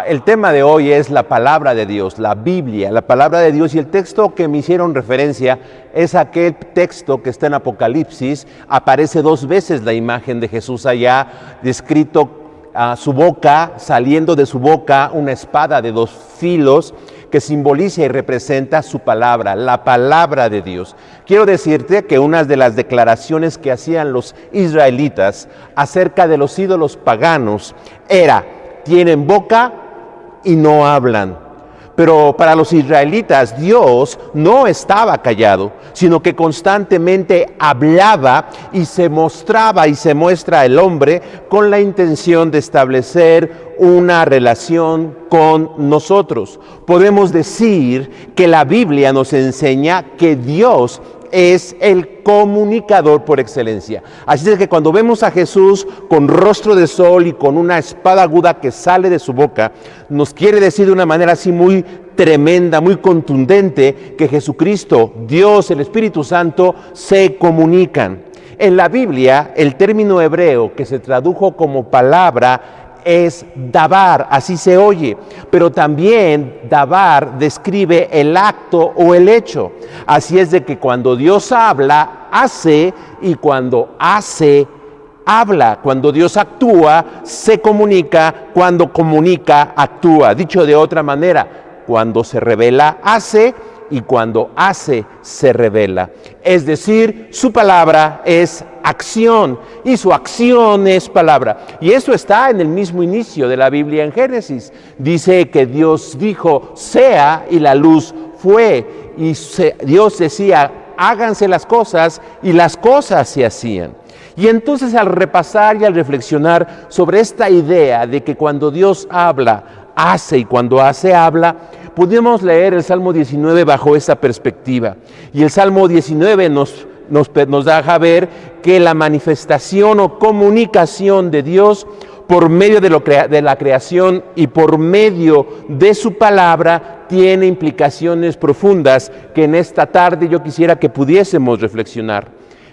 El tema de hoy es la palabra de Dios, la Biblia, la palabra de Dios, y el texto que me hicieron referencia es aquel texto que está en Apocalipsis. Aparece 2 veces la imagen de Jesús allá, descrito a su boca, saliendo de su boca una espada de 2 filos que simboliza y representa su palabra, la palabra de Dios. Quiero decirte que una de las declaraciones que hacían los israelitas acerca de los ídolos paganos era: tienen boca y no hablan. Pero para los israelitas Dios no estaba callado, sino que constantemente hablaba y se mostraba y se muestra el hombre con la intención de establecer una relación con nosotros. Podemos decir que la Biblia nos enseña que Dios es el comunicador por excelencia. Así es que cuando vemos a Jesús con rostro de sol y con una espada aguda que sale de su boca, nos quiere decir de una manera así muy tremenda, muy contundente, que Jesucristo, Dios, el Espíritu Santo, se comunican. En la Biblia, el término hebreo que se tradujo como palabra es dabar, así se oye, pero también dabar describe el acto o el hecho. Así es de que cuando Dios habla, hace, y cuando hace, habla. Cuando Dios actúa, se comunica; cuando comunica, actúa. Dicho de otra manera, cuando se revela, hace, y cuando hace, se revela. Es decir, su palabra es acción y su acción es palabra. Y eso está en el mismo inicio de la Biblia en Génesis. Dice que Dios dijo: sea, y la luz fue. Y Dios decía: háganse las cosas, y las cosas se hacían. Y entonces, al repasar y al reflexionar sobre esta idea de que cuando Dios habla, hace, y cuando hace, habla, pudimos leer el Salmo 19 bajo esa perspectiva. Y el Salmo 19 nos deja ver que la manifestación o comunicación de Dios por medio de la creación y por medio de su palabra tiene implicaciones profundas que en esta tarde yo quisiera que pudiésemos reflexionar.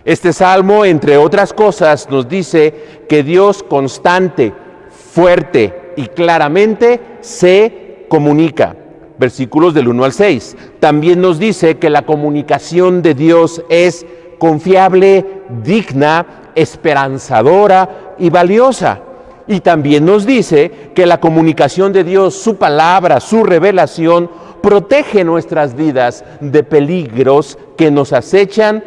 Este salmo, entre otras cosas, nos dice que Dios constante, fuerte y claramente se comunica. Versículos del 1 al 6. También nos dice que la comunicación de Dios es confiable, digna, esperanzadora y valiosa. Y también nos dice que la comunicación de Dios, su palabra, su revelación, protege nuestras vidas de peligros que nos acechan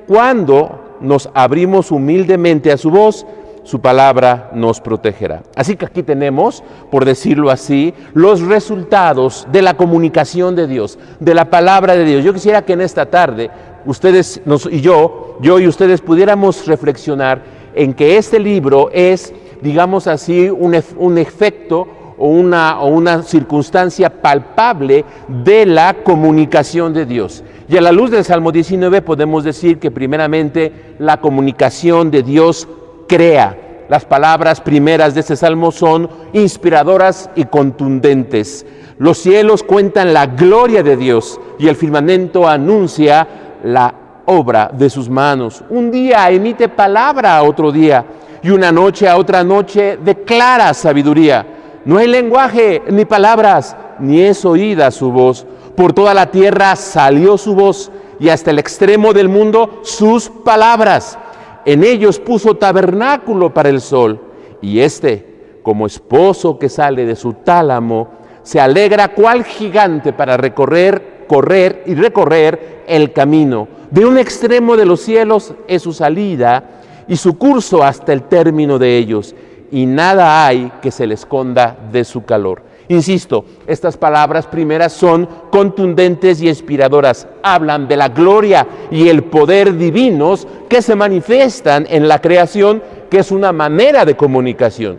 cuando nos abrimos humildemente a su voz. Su palabra nos protegerá. Así que aquí tenemos, por decirlo así, los resultados de la comunicación de Dios, de la palabra de Dios. Yo quisiera que en esta tarde ustedes yo y ustedes pudiéramos reflexionar en que este libro es, digamos así, un efecto o una circunstancia palpable de la comunicación de Dios. Y a la luz del Salmo 19 podemos decir que primeramente la comunicación de Dios crea. Las palabras primeras de este salmo son inspiradoras y contundentes. Los cielos cuentan la gloria de Dios y el firmamento anuncia la obra de sus manos. Un día emite palabra a otro día y una noche a otra noche declara sabiduría. No hay lenguaje ni palabras, ni es oída su voz. Por toda la tierra salió su voz y hasta el extremo del mundo sus palabras. En ellos puso tabernáculo para el sol, y como esposo que sale de su tálamo, se alegra cual gigante para correr el camino. De un extremo de los cielos es su salida, y su curso hasta el término de ellos, y nada hay que se le esconda de su calor. Insisto, estas palabras primeras son contundentes y inspiradoras. Hablan de la gloria y el poder divinos que se manifiestan en la creación, que es una manera de comunicación.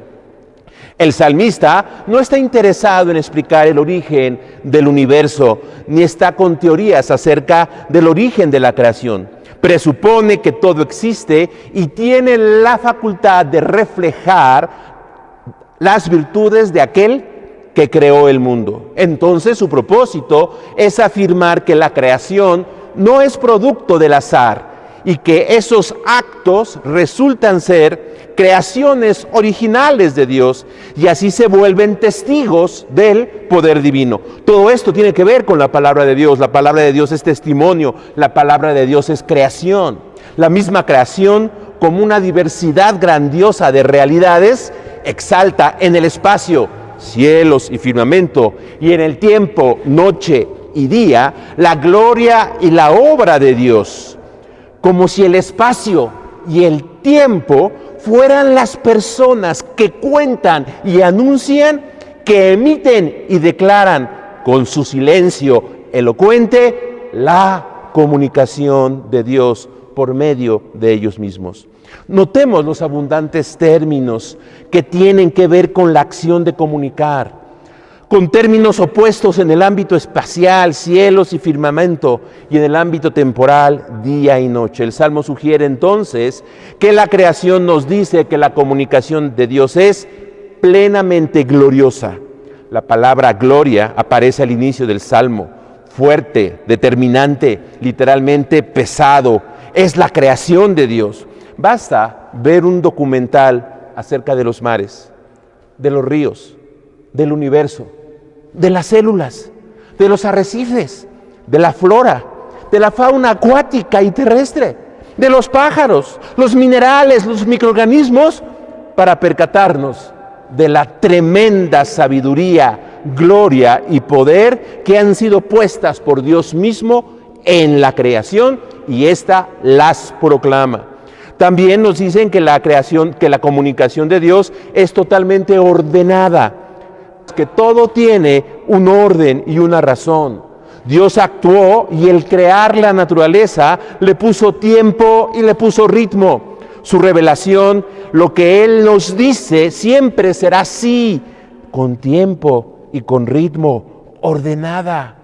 El salmista no está interesado en explicar el origen del universo, ni está con teorías acerca del origen de la creación. Presupone que todo existe y tiene la facultad de reflejar las virtudes de aquel que creó el mundo. Entonces su propósito es afirmar que la creación no es producto del azar y que esos actos resultan ser creaciones originales de Dios y así se vuelven testigos del poder divino. Todo esto tiene que ver con la palabra de Dios. La palabra de Dios es testimonio, la palabra de Dios es creación. La misma creación, como una diversidad grandiosa de realidades, exalta en el espacio cielos y firmamento, y en el tiempo, noche y día, la gloria y la obra de Dios, como si el espacio y el tiempo fueran las personas que cuentan y anuncian, que emiten y declaran con su silencio elocuente la comunicación de Dios por medio de ellos mismos. Notemos los abundantes términos que tienen que ver con la acción de comunicar, con términos opuestos en el ámbito espacial, cielos y firmamento, y en el ámbito temporal, día y noche. El Salmo sugiere entonces que la creación nos dice que la comunicación de Dios es plenamente gloriosa. La palabra gloria aparece al inicio del Salmo, fuerte, determinante, literalmente pesado. Es la creación de Dios. Basta ver un documental acerca de los mares, de los ríos, del universo, de las células, de los arrecifes, de la flora, de la fauna acuática y terrestre, de los pájaros, los minerales, los microorganismos, para percatarnos de la tremenda sabiduría, gloria y poder que han sido puestas por Dios mismo en la creación, y ésta las proclama. También nos dicen que la creación, que la comunicación de Dios es totalmente ordenada, que todo tiene un orden y una razón. Dios actuó y el crear la naturaleza le puso tiempo y le puso ritmo. Su revelación, lo que Él nos dice, siempre será así, con tiempo y con ritmo, ordenada.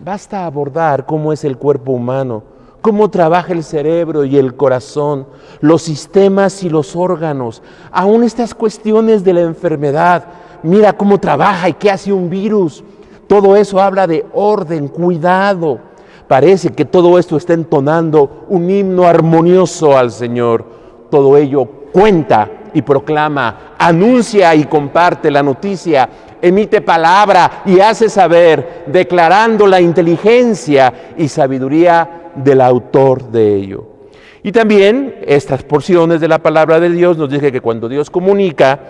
Basta abordar cómo es el cuerpo humano, cómo trabaja el cerebro y el corazón, los sistemas y los órganos, aún estas cuestiones de la enfermedad. Mira cómo trabaja y qué hace un virus. Todo eso habla de orden, cuidado. Parece que todo esto está entonando un himno armonioso al Señor. Todo ello cuenta y proclama, anuncia y comparte la noticia, emite palabra y hace saber, declarando la inteligencia y sabiduría del autor de ello. Y también estas porciones de la palabra de Dios nos dicen que cuando Dios comunica,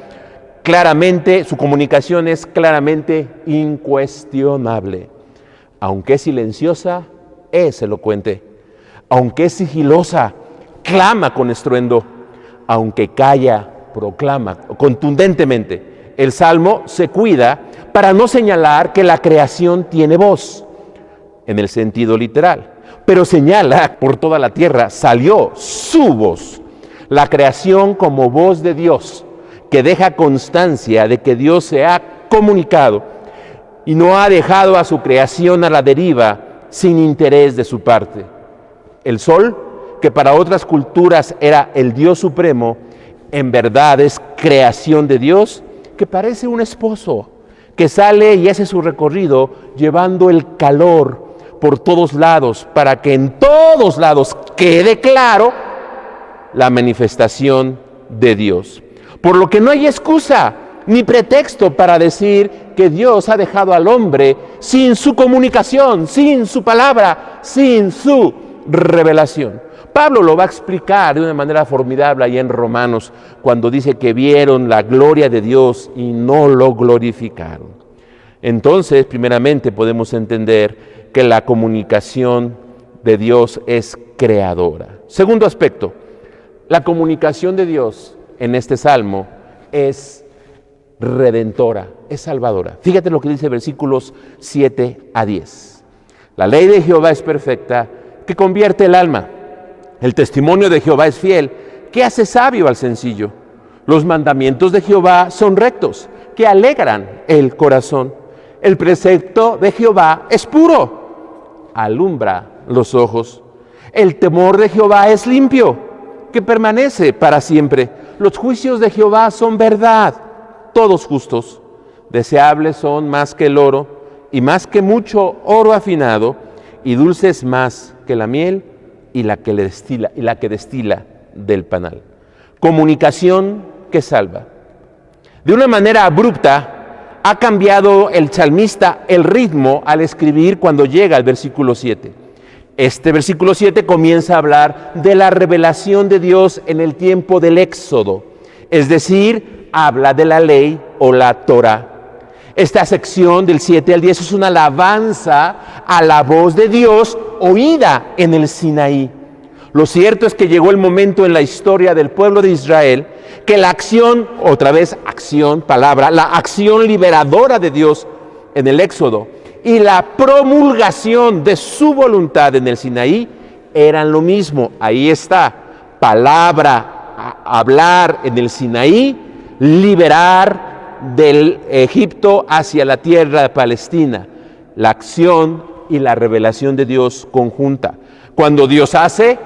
claramente, su comunicación es claramente incuestionable. Aunque es silenciosa, es elocuente. Aunque es sigilosa, clama con estruendo. Aunque calla, proclama contundentemente. El Salmo se cuida para no señalar que la creación tiene voz, en el sentido literal, pero señala por toda la tierra salió su voz. La creación como voz de Dios, que deja constancia de que Dios se ha comunicado y no ha dejado a su creación a la deriva sin interés de su parte. El sol, que para otras culturas era el Dios supremo, en verdad es creación de Dios, que parece un esposo que sale y hace su recorrido llevando el calor por todos lados, para que en todos lados quede claro la manifestación de Dios. Por lo que no hay excusa ni pretexto para decir que Dios ha dejado al hombre sin su comunicación, sin su palabra, sin su revelación. Pablo lo va a explicar de una manera formidable ahí en Romanos, cuando dice que vieron la gloria de Dios y no lo glorificaron. Entonces, primeramente podemos entender que la comunicación de Dios es creadora. Segundo aspecto, La comunicación de Dios en este salmo es redentora, es salvadora. Fíjate lo que dice versículos 7 a 10. La ley de Jehová es perfecta, que convierte el alma. El testimonio de Jehová es fiel, que hace sabio al sencillo. Los mandamientos de Jehová son rectos, que alegran el corazón. El precepto de Jehová es puro, alumbra los ojos. El temor de Jehová es limpio, que permanece para siempre. Los juicios de Jehová son verdad, todos justos. Deseables son más que el oro, y más que mucho oro afinado, y dulces más que la miel y la que destila del panal. Comunicación que salva. De una manera abrupta ha cambiado el salmista el ritmo al escribir cuando llega al versículo 7. Este versículo 7 comienza a hablar de la revelación de Dios en el tiempo del Éxodo, es decir, habla de la ley o la Torá. Esta sección del 7 al 10 es una alabanza a la voz de Dios oída en el Sinaí. Lo cierto es que llegó el momento en la historia del pueblo de Israel que la acción, otra vez acción, palabra, la acción liberadora de Dios en el Éxodo y la promulgación de su voluntad en el Sinaí eran lo mismo. Ahí está, palabra, hablar en el Sinaí, liberar del Egipto hacia la tierra de Palestina, la acción y la revelación de Dios conjunta. Cuando Dios hace,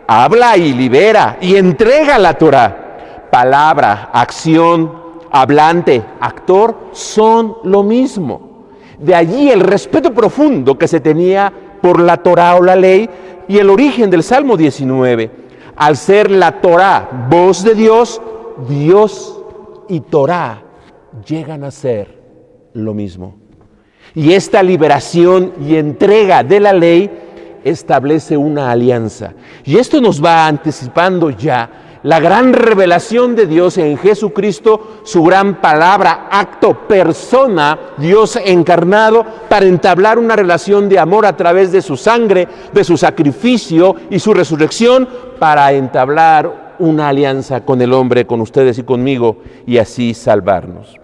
habla y libera y entrega la Torá. Palabra, acción, hablante, actor son lo mismo. De allí el respeto profundo que se tenía por la Torá o la ley y el origen del Salmo 19. Al ser la Torá voz de Dios, Dios y Torá llegan a ser lo mismo. Y esta liberación y entrega de la ley establece una alianza. Y esto nos va anticipando ya la gran revelación de Dios en Jesucristo, su gran palabra, acto, persona, Dios encarnado, para entablar una relación de amor a través de su sangre, de su sacrificio y su resurrección, para entablar una alianza con el hombre, con ustedes y conmigo, y así salvarnos.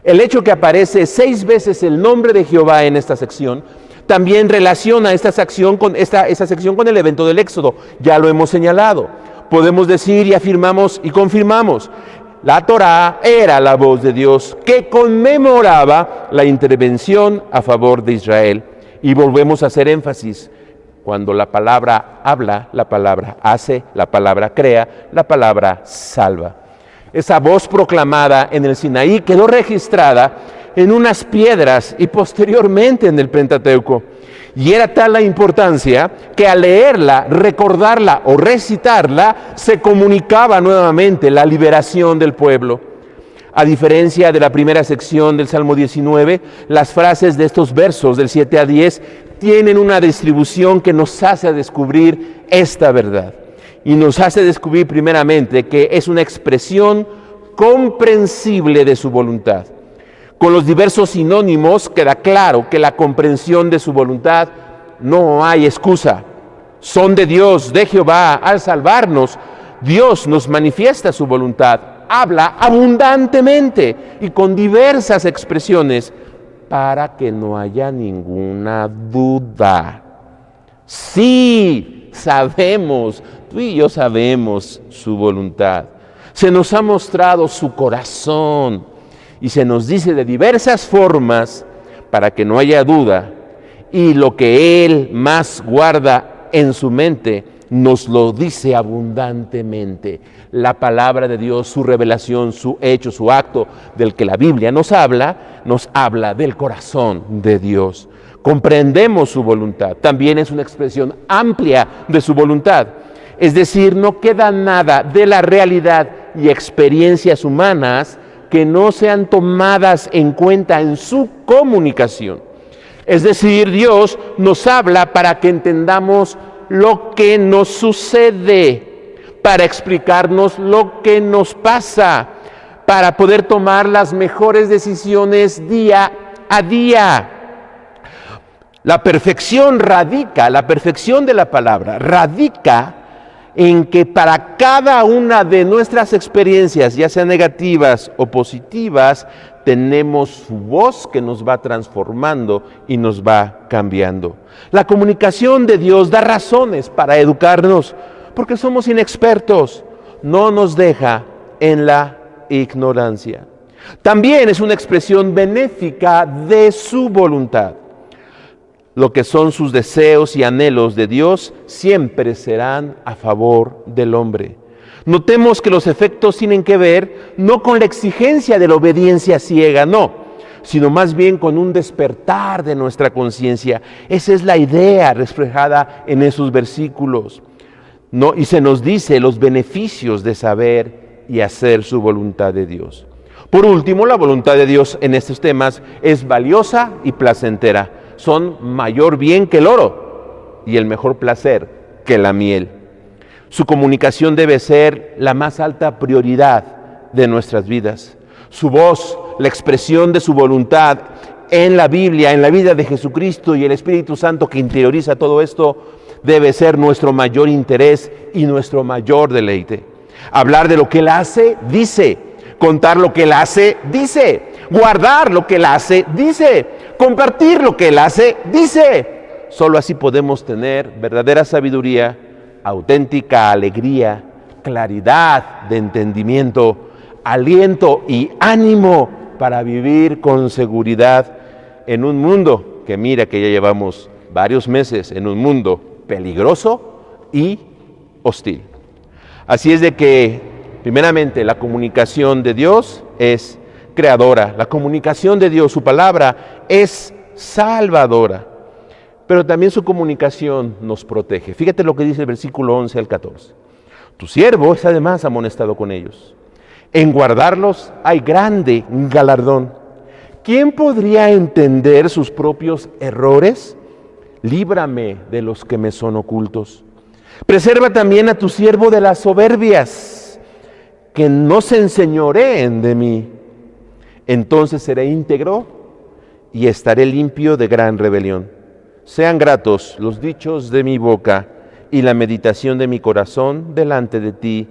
El hecho que aparece 6 veces el nombre de Jehová en esta sección, también relaciona esta sección con el evento del Éxodo. Ya lo hemos señalado. Podemos decir y afirmamos y confirmamos, la Torá era la voz de Dios que conmemoraba la intervención a favor de Israel. Y volvemos a hacer énfasis. Cuando la palabra habla, la palabra hace, la palabra crea, la palabra salva. Esa voz proclamada en el Sinaí quedó registrada en unas piedras y posteriormente en el Pentateuco. Y era tal la importancia que al leerla, recordarla o recitarla, se comunicaba nuevamente la liberación del pueblo. A diferencia de la primera sección del Salmo 19, las frases de estos versos del 7 a 10 tienen una distribución que nos hace descubrir esta verdad. Y nos hace descubrir primeramente que es una expresión comprensible de su voluntad. Con los diversos sinónimos queda claro que la comprensión de su voluntad no hay excusa. Son de Dios, de Jehová, al salvarnos. Dios nos manifiesta su voluntad, habla abundantemente y con diversas expresiones para que no haya ninguna duda. Sí, sabemos, tú y yo sabemos su voluntad. Se nos ha mostrado su corazón y se nos dice de diversas formas para que no haya duda. Y lo que Él más guarda en su mente nos lo dice abundantemente. La palabra de Dios, su revelación, su hecho, su acto del que la Biblia nos habla del corazón de Dios. Comprendemos su voluntad. También es una expresión amplia de su voluntad. Es decir, no queda nada de la realidad y experiencias humanas que no sean tomadas en cuenta en su comunicación. Es decir, Dios nos habla para que entendamos lo que nos sucede, para explicarnos lo que nos pasa, para poder tomar las mejores decisiones día a día. La perfección de la palabra radica en que para cada una de nuestras experiencias, ya sean negativas o positivas, tenemos su voz que nos va transformando y nos va cambiando. La comunicación de Dios da razones para educarnos, porque somos inexpertos, no nos deja en la ignorancia. También es una expresión benéfica de su voluntad. Lo que son sus deseos y anhelos de Dios siempre serán a favor del hombre. Notemos que los efectos tienen que ver no con la exigencia de la obediencia ciega, no, sino más bien con un despertar de nuestra conciencia. Esa es la idea reflejada en esos versículos, ¿no? Y se nos dice los beneficios de saber y hacer su voluntad de Dios. Por último, la voluntad de Dios en estos temas es valiosa y placentera. Son mayor bien que el oro y el mejor placer que la miel. Su comunicación debe ser la más alta prioridad de nuestras vidas. Su voz, la expresión de su voluntad en la Biblia, en la vida de Jesucristo y el Espíritu Santo que interioriza todo esto, debe ser nuestro mayor interés y nuestro mayor deleite. Hablar de lo que Él hace, dice. Contar lo que Él hace, dice. Guardar lo que Él hace, dice. Compartir lo que Él hace, dice. Solo así podemos tener verdadera sabiduría, auténtica alegría, claridad de entendimiento, aliento y ánimo para vivir con seguridad en un mundo que mira que ya llevamos varios meses en un mundo peligroso y hostil. Así es de que, primeramente, la comunicación de Dios es creadora. La comunicación de Dios, su palabra, es salvadora. Pero también su comunicación nos protege. Fíjate lo que dice el versículo 11 al 14. Tu siervo es además amonestado con ellos. En guardarlos hay grande galardón. ¿Quién podría entender sus propios errores? Líbrame de los que me son ocultos. Preserva también a tu siervo de las soberbias, que no se enseñoreen de mí. Entonces seré íntegro y estaré limpio de gran rebelión. Sean gratos los dichos de mi boca y la meditación de mi corazón delante de ti,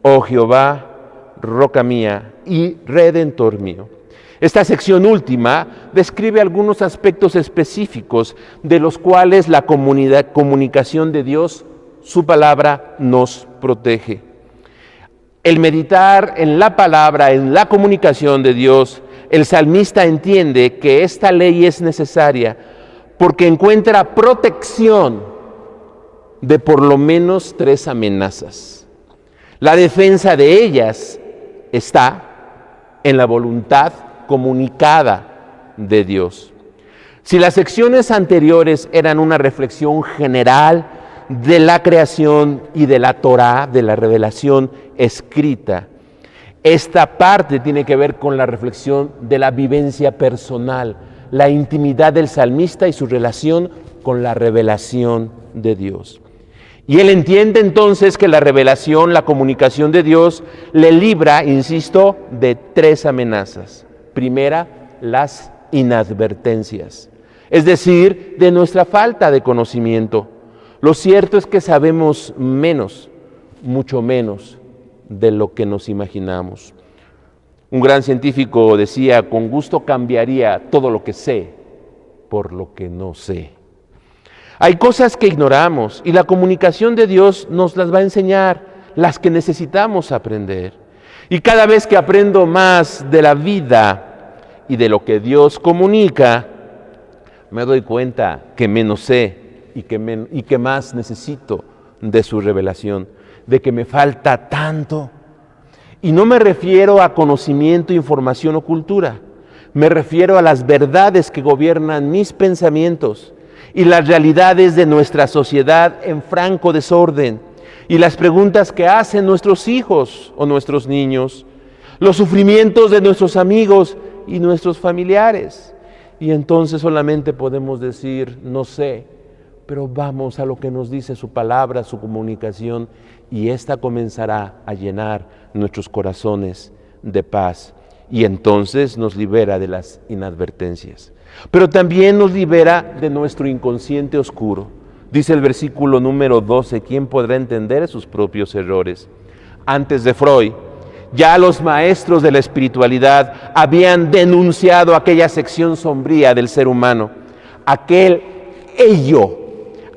oh Jehová, roca mía y redentor mío. Esta sección última describe algunos aspectos específicos de los cuales la comunicación de Dios, su palabra, nos protege. El meditar en la palabra, en la comunicación de Dios, el salmista entiende que esta ley es necesaria porque encuentra protección de por lo menos 3 amenazas. La defensa de ellas está en la voluntad comunicada de Dios. Si las secciones anteriores eran una reflexión general de la creación y de la Torá, de la revelación escrita, esta parte tiene que ver con la reflexión de la vivencia personal, la intimidad del salmista y su relación con la revelación de Dios. Y él entiende entonces que la revelación, la comunicación de Dios, le libra, insisto, de 3 amenazas. Primera, las inadvertencias, es decir, de nuestra falta de conocimiento. Lo cierto es que sabemos menos, mucho menos, de lo que nos imaginamos. Un gran científico decía, con gusto cambiaría todo lo que sé por lo que no sé. Hay cosas que ignoramos y la comunicación de Dios nos las va a enseñar, las que necesitamos aprender. Y cada vez que aprendo más de la vida y de lo que Dios comunica, me doy cuenta que menos sé y que más necesito de su revelación, de que me falta tanto. Y no me refiero a conocimiento, información o cultura, me refiero a las verdades que gobiernan mis pensamientos y las realidades de nuestra sociedad en franco desorden, y las preguntas que hacen nuestros hijos o nuestros niños, los sufrimientos de nuestros amigos y nuestros familiares. Y entonces solamente podemos decir, no sé, pero vamos a lo que nos dice su palabra, su comunicación, y esta comenzará a llenar nuestros corazones de paz, y entonces nos libera de las inadvertencias. Pero también nos libera de nuestro inconsciente oscuro, Dice el versículo número 12, ¿quién podrá entender sus propios errores? Antes de Freud, ya los maestros de la espiritualidad habían denunciado aquella sección sombría del ser humano, aquel ello,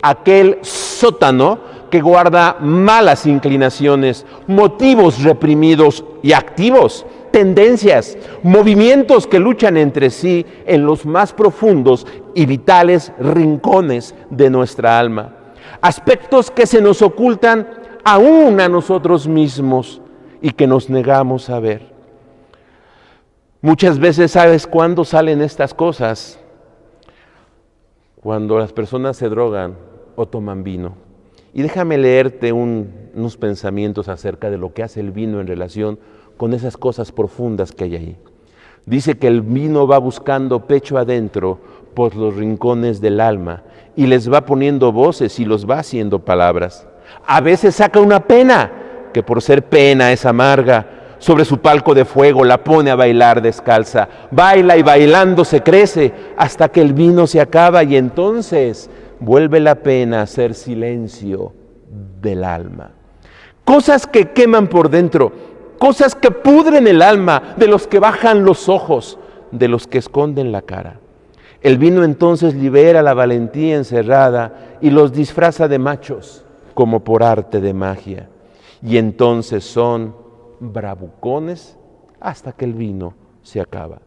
aquel sótano que guarda malas inclinaciones, motivos reprimidos y activos, tendencias, movimientos que luchan entre sí en los más profundos y vitales rincones de nuestra alma, aspectos que se nos ocultan aún a nosotros mismos y que nos negamos a ver. Muchas veces, ¿sabes cuándo salen estas cosas? Cuando las personas se drogan o toman vino. Y déjame leerte unos pensamientos acerca de lo que hace el vino en relación con esas cosas profundas que hay ahí. Dice que el vino va buscando pecho adentro por los rincones del alma y les va poniendo voces y los va haciendo palabras. A veces saca una pena, que por ser pena es amarga, sobre su palco de fuego la pone a bailar descalza. Baila y bailando se crece hasta que el vino se acaba y entonces vuelve la pena a ser silencio del alma. Cosas que queman por dentro, cosas que pudren el alma, de los que bajan los ojos, de los que esconden la cara. El vino entonces libera la valentía encerrada y los disfraza de machos, como por arte de magia. Y entonces son bravucones hasta que el vino se acaba.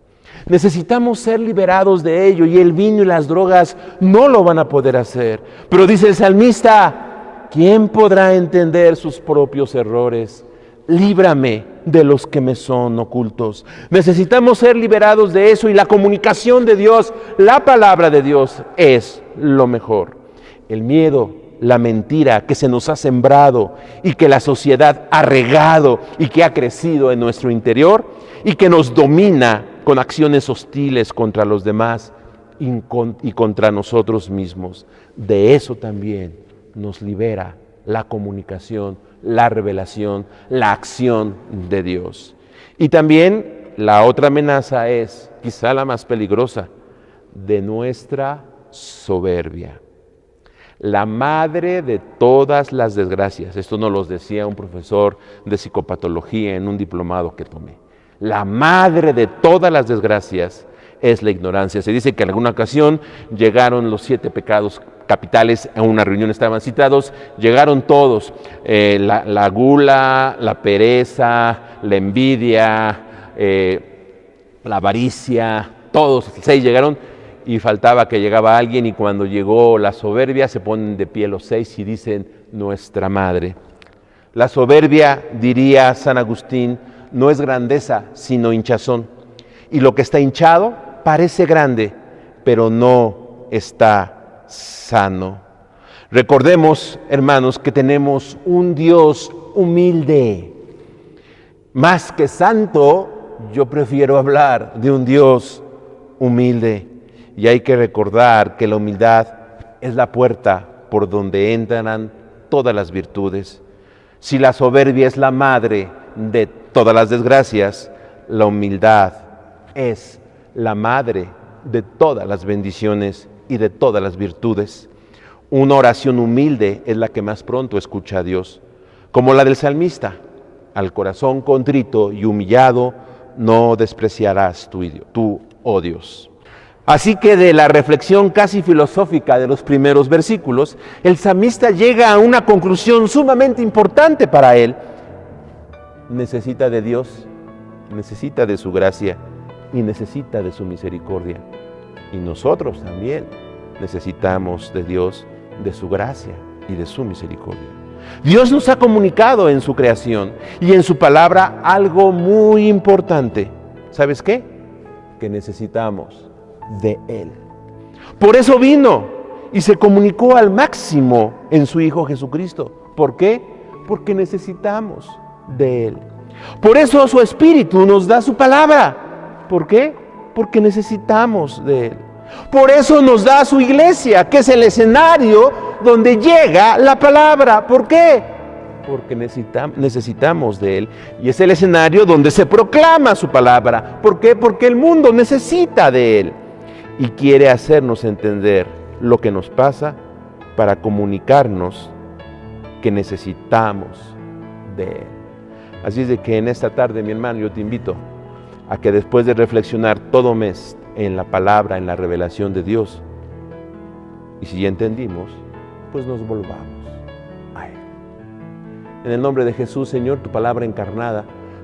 Necesitamos ser liberados de ello y el vino y las drogas no lo van a poder hacer. Pero dice el salmista, ¿quién podrá entender sus propios errores? Líbrame de los que me son ocultos. Necesitamos ser liberados de eso y la comunicación de Dios, la palabra de Dios es lo mejor. El miedo, la mentira que se nos ha sembrado y que la sociedad ha regado y que ha crecido en nuestro interior y que nos domina con acciones hostiles contra los demás y contra nosotros mismos. De eso también nos libera la comunicación, la revelación, la acción de Dios. Y también la otra amenaza es, quizá la más peligrosa, de nuestra soberbia. La madre de todas las desgracias, esto nos lo decía un profesor de psicopatología en un diplomado que tomé. La madre de todas las desgracias es la ignorancia. Se dice que en alguna ocasión llegaron los 7 pecados capitales, a una reunión estaban citados, llegaron todos, la gula, la pereza, la envidia, la avaricia, todos 6 llegaron y faltaba que llegaba alguien y cuando llegó la soberbia se ponen de pie los 6 y dicen nuestra madre. La soberbia, diría San Agustín, no es grandeza sino hinchazón y lo que está hinchado parece grande pero no está sano. Recordemos, hermanos, que tenemos un Dios humilde. Más que santo, yo prefiero hablar de un Dios humilde. Y hay que recordar que la humildad es la puerta por donde entran todas las virtudes. Si la soberbia es la madre de todas las desgracias, la humildad es la madre de todas las bendiciones y de todas las virtudes. Una oración humilde es la que más pronto escucha a Dios, como la del salmista. Al corazón contrito y humillado no despreciarás tú, oh Dios. Así que de la reflexión casi filosófica de los primeros versículos, el salmista llega a una conclusión sumamente importante para él. Necesita de Dios, necesita de su gracia y necesita de su misericordia. Y nosotros también necesitamos de Dios, de su gracia y de su misericordia. Dios nos ha comunicado en su creación y en su palabra algo muy importante. ¿Sabes qué? Que necesitamos de Él. Por eso vino y se comunicó al máximo en su Hijo Jesucristo. ¿Por qué? Porque necesitamos de Él. Por eso su Espíritu nos da su palabra. ¿Por qué? Porque necesitamos de Él. Por eso nos da su iglesia, que es el escenario donde llega la palabra. ¿Por qué? Porque necesitamos de Él. Y es el escenario donde se proclama su palabra. ¿Por qué? Porque el mundo necesita de Él. Y quiere hacernos entender lo que nos pasa para comunicarnos que necesitamos de Él. Así es de que en esta tarde, mi hermano, yo te invito a que después de reflexionar todo mes en la palabra, en la revelación de Dios, y si ya entendimos, pues nos volvamos a Él. En el nombre de Jesús, Señor, tu palabra encarnada,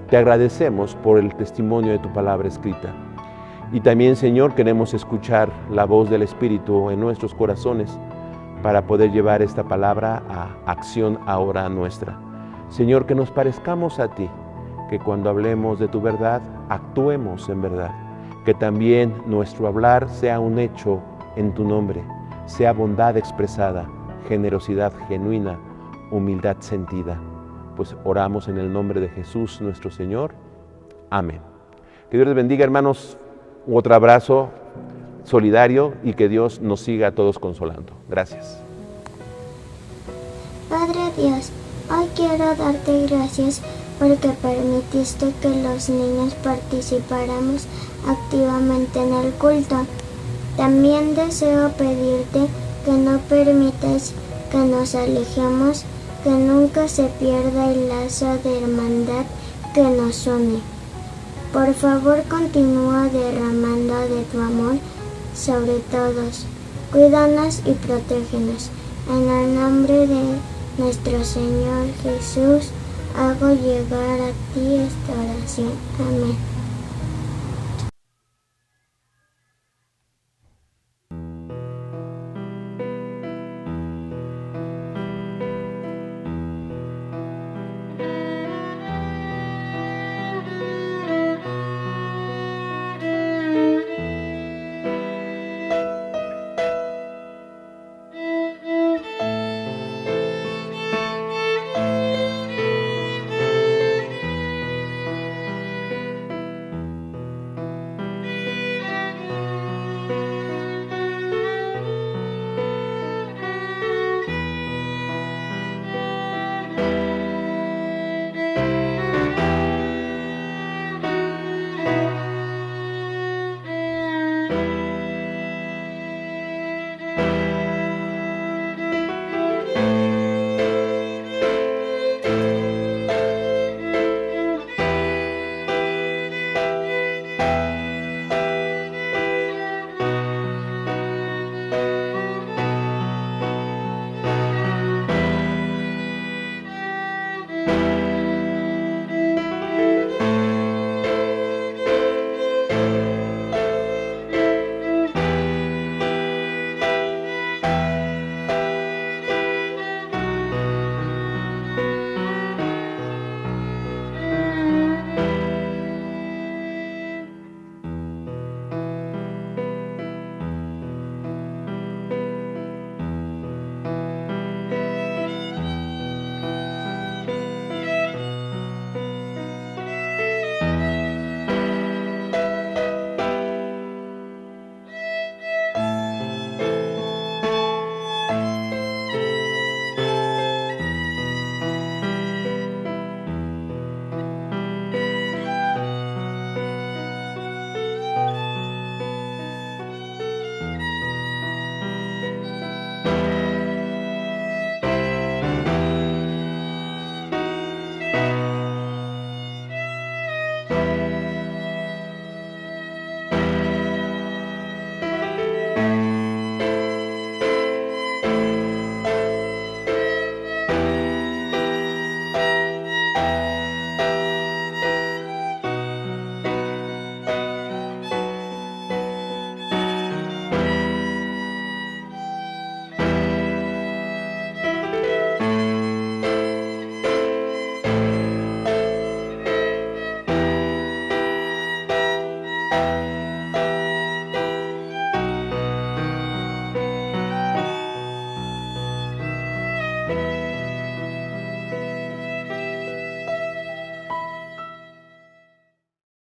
te agradecemos por el testimonio de tu palabra escrita. Y también, Señor, queremos escuchar la voz del Espíritu en nuestros corazones para poder llevar esta palabra a acción ahora nuestra. Señor, que nos parezcamos a ti, que cuando hablemos de tu verdad, actuemos en verdad. Que también nuestro hablar sea un hecho en tu nombre, sea bondad expresada, generosidad genuina, humildad sentida. Pues oramos en el nombre de Jesús nuestro Señor. Amén. Que Dios les bendiga, hermanos. Otro abrazo solidario y que Dios nos siga a todos consolando. Gracias. Padre Dios, hoy quiero darte gracias porque permitiste que los niños participáramos activamente en el culto. También deseo pedirte que no permitas que nos alejemos, que nunca se pierda el lazo de hermandad que nos une. Por favor, continúa derramando de tu amor sobre todos. Cuídanos y protégenos. En el nombre de nuestro Señor Jesús, hago llegar a ti esta oración. Amén.